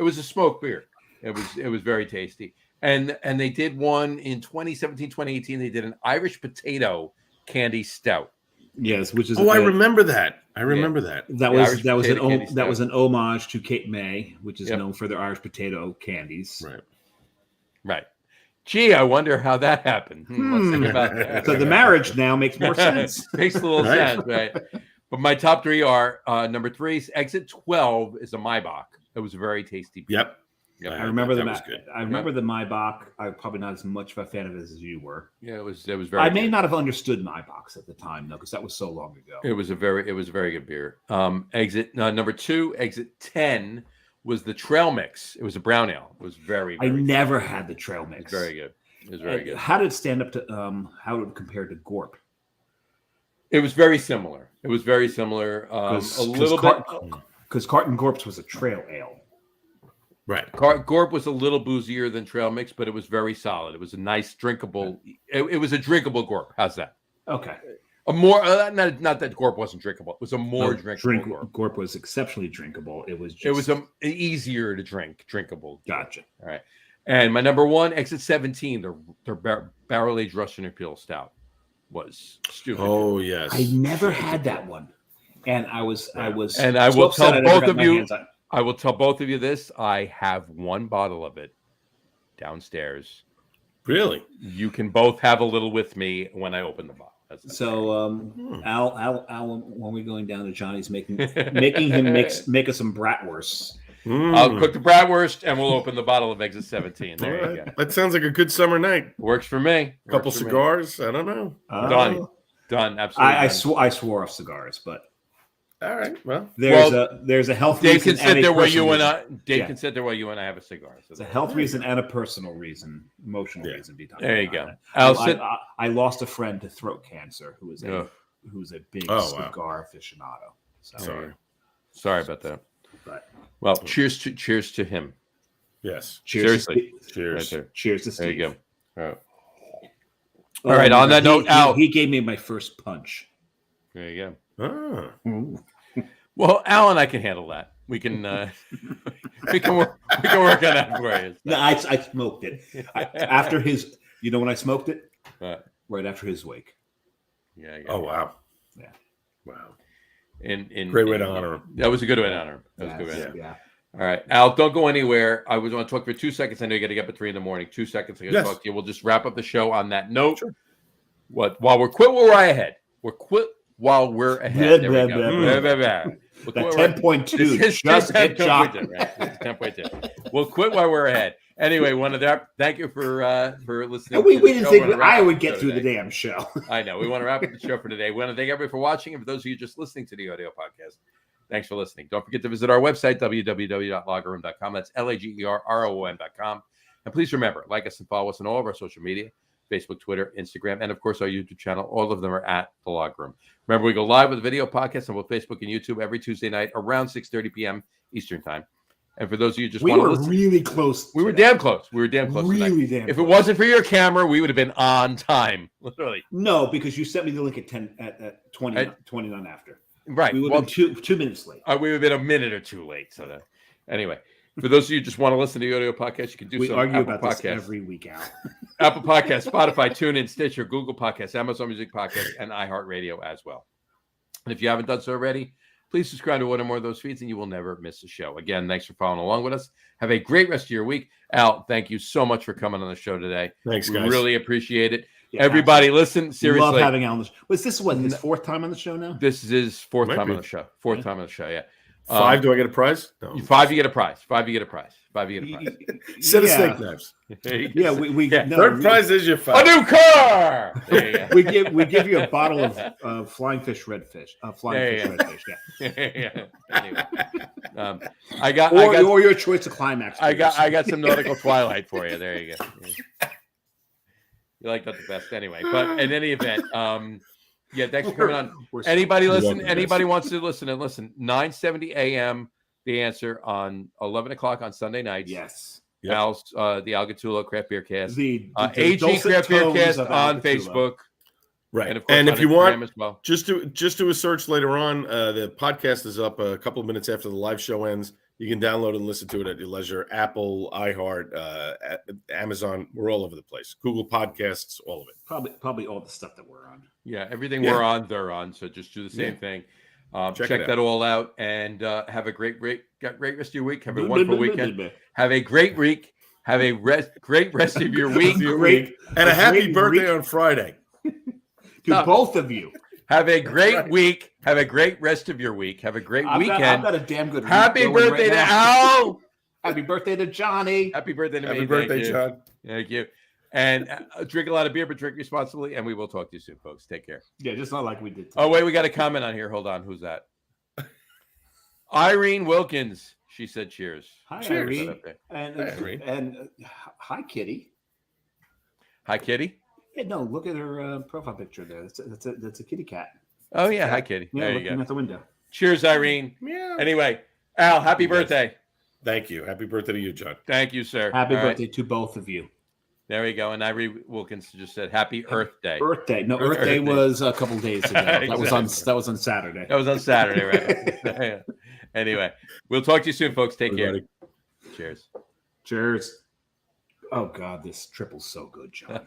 was a smoke beer. It was very tasty. And they did one in 2017, 2018. They did an Irish potato candy stout. Yes, which is. I remember that. I remember that. That was an homage to Cape May, which is known for their Irish potato candies. Right. Gee, I wonder how that happened. Let's think about that. So the marriage now makes more sense. Makes a little sense, right? But my top 3 are number 3, Exit 12 is a Maibach. It was a very tasty beer. Yep. I remember I remember the Maibach. I'm probably not as much of a fan of it as you were. Yeah, it was very. I may not have understood Maibachs at the time though, because that was so long ago. It was a very good beer. Exit number 2, Exit 10 was the Trail Mix. It was a brown ale. It was very. I never had the Trail Mix. Very good. It was very good. How did it stand up to? How did it compare to Gorp? It was very similar. A little bit because Carton Gorp's was a trail ale. Right. Gorp was a little boozier than Trail Mix, but it was very solid. It was a nice drinkable. It was a drinkable Gorp. How's that? Okay. A more not that Gorp wasn't drinkable. It was a more drinkable Gorp. Gorp was exceptionally drinkable. It was easier to drinkable. Gotcha. All right. And my number 1, Exit 17, their barrel aged Russian Imperial Stout was stupid. Oh yes. I never had that one, and I was. And I will tell both of you. I will tell both of you this. I have 1 bottle of it downstairs. Really? You can both have a little with me when I open the bottle. Al, when we're going down to Johnny's, making him make us some bratwurst. I'll cook the bratwurst and we'll open the bottle of Exit 17. There you go. That sounds like a good summer night. Works for me. A couple cigars. I don't know. Done. Absolutely. I swore off cigars, but. All right. Well, there's a health reason. Dave can sit there while you and I. Dave can sit there while you and I have a cigar. So it's a health reason and a personal reason, emotional reason. There you go. I lost a friend to throat cancer who was a big cigar aficionado. So. Sorry about that. But cheers to him. Yes. Seriously. Cheers. Right cheers to Steve. There you go. All right. On that note, Al, he gave me my first punch. There you go. Oh. Well, Al and I can handle that. We can we can work on that for you. No, I smoked it after his. You know when I smoked it? Right after his wake. Yeah. Oh wow. Yeah. Wow. Great way to honor him. That was a good way to honor him. Yeah. All right, Al, don't go anywhere. I was going to talk for 2 seconds. I know you got to get up at 3 a.m. 2 seconds. I got to talk to you. We'll just wrap up the show on that note. Sure. While we're ahead. While we're ahead. There we go. We'll 10.2. Just hit shot. 10.2. We'll quit while we're ahead. Anyway, thank you for listening. We didn't think I would get through the damn show. I know. We want to wrap up the show for today. We want to thank everybody for watching. And for those of you just listening to the audio podcast, thanks for listening. Don't forget to visit our website, www.lagerroom.com. That's LAGERROOM.com. And please remember, like us and follow us on all of our social media. Facebook, Twitter, Instagram, and of course our YouTube channel. All of them are at The Log Room. Remember, we go live with a video podcast on both Facebook and YouTube every Tuesday night around 6:30 p.m. Eastern Time. And for those of you who just want to listen, really close. We were damn close. Really damn close. If it wasn't for your camera, we would have been on time. Literally. No, because you sent me the link at 29 after. Right. We would have been 2 minutes late. We would have been a minute or two late. So anyway. For those of you who just want to listen to the audio podcast, you can do so. We argue about this every week, Al. Apple Podcasts, Spotify, TuneIn, Stitcher, Google Podcasts, Amazon Music Podcasts, and iHeartRadio as well. And if you haven't done so already, please subscribe to one or more of those feeds, and you will never miss a show. Again, thanks for following along with us. Have a great rest of your week. Al, thank you so much for coming on the show today. Thanks, guys. We really appreciate it. Yeah, everybody, absolutely. Listen, seriously. Love having Al on the show. Was this his fourth time on the show now? This is his fourth time on the show. Fourth time on the show, yeah. 5, do I get a prize? No. 5, you get a prize. 5, you get a prize. 5, you get a prize. Set of steak knives. Yeah, third prize is your 5. A new car. we give you a bottle of Flying Fish Redfish. Redfish. Yeah. Anyway, or your choice of climax. I got some Nautical Twilight for you. There you go. You like that the best anyway. But in any event, yeah, thanks for coming on. Anybody listen? Anybody wants to listen? 9:70 a.m. The Answer on 11 o'clock on Sunday nights. Yes. Al's the Al Gattullo Craft Beer Cast, the AG Craft Beer Cast on Facebook, right? And, of course, if you want, as well. just do a search later on. The podcast is up a couple of minutes after the live show ends. You can download and listen to it at your leisure. Apple, iHeart, Amazon. We're all over the place. Google Podcasts, all of it. Probably all the stuff that we're on. Yeah, everything we're on, they're on. So just do the same thing. Check that all out, and have a great rest of your week. Have a wonderful weekend. Have a great week. Have a great rest of your week. And a happy birthday on Friday. To both of you. Have a great week. Have a great rest of your week. Have a great weekend. I've got a damn good week. Happy birthday to Al. Happy birthday to Johnny. Happy birthday to me. Happy birthday, John. Thank you. And drink a lot of beer, but drink responsibly. And we will talk to you soon, folks. Take care. Yeah, just not like we did today. Oh, wait, we got a comment on here. Hold on. Who's that? Irene Wilkins. She said cheers. Hi, cheers. Irene. And hi, Kitty. Hi, Kitty. Yeah, no, look at her profile picture there. That's a kitty cat. Oh, yeah. Hi, Kitty. Yeah, there you looking go. at the window. Cheers, Irene. Yeah. Anyway, Al, happy birthday. Thank you. Happy birthday to you, John. Thank you, sir. Happy birthday to both of you. There we go. And Irene Wilkins just said happy Earth Day. Earth Day. No, Earth Day was a couple days ago. Exactly. That was on Saturday. That was on Saturday, right? Anyway, we'll talk to you soon, folks. Take care. Cheers. Cheers. Oh, God, this triple's so good, John.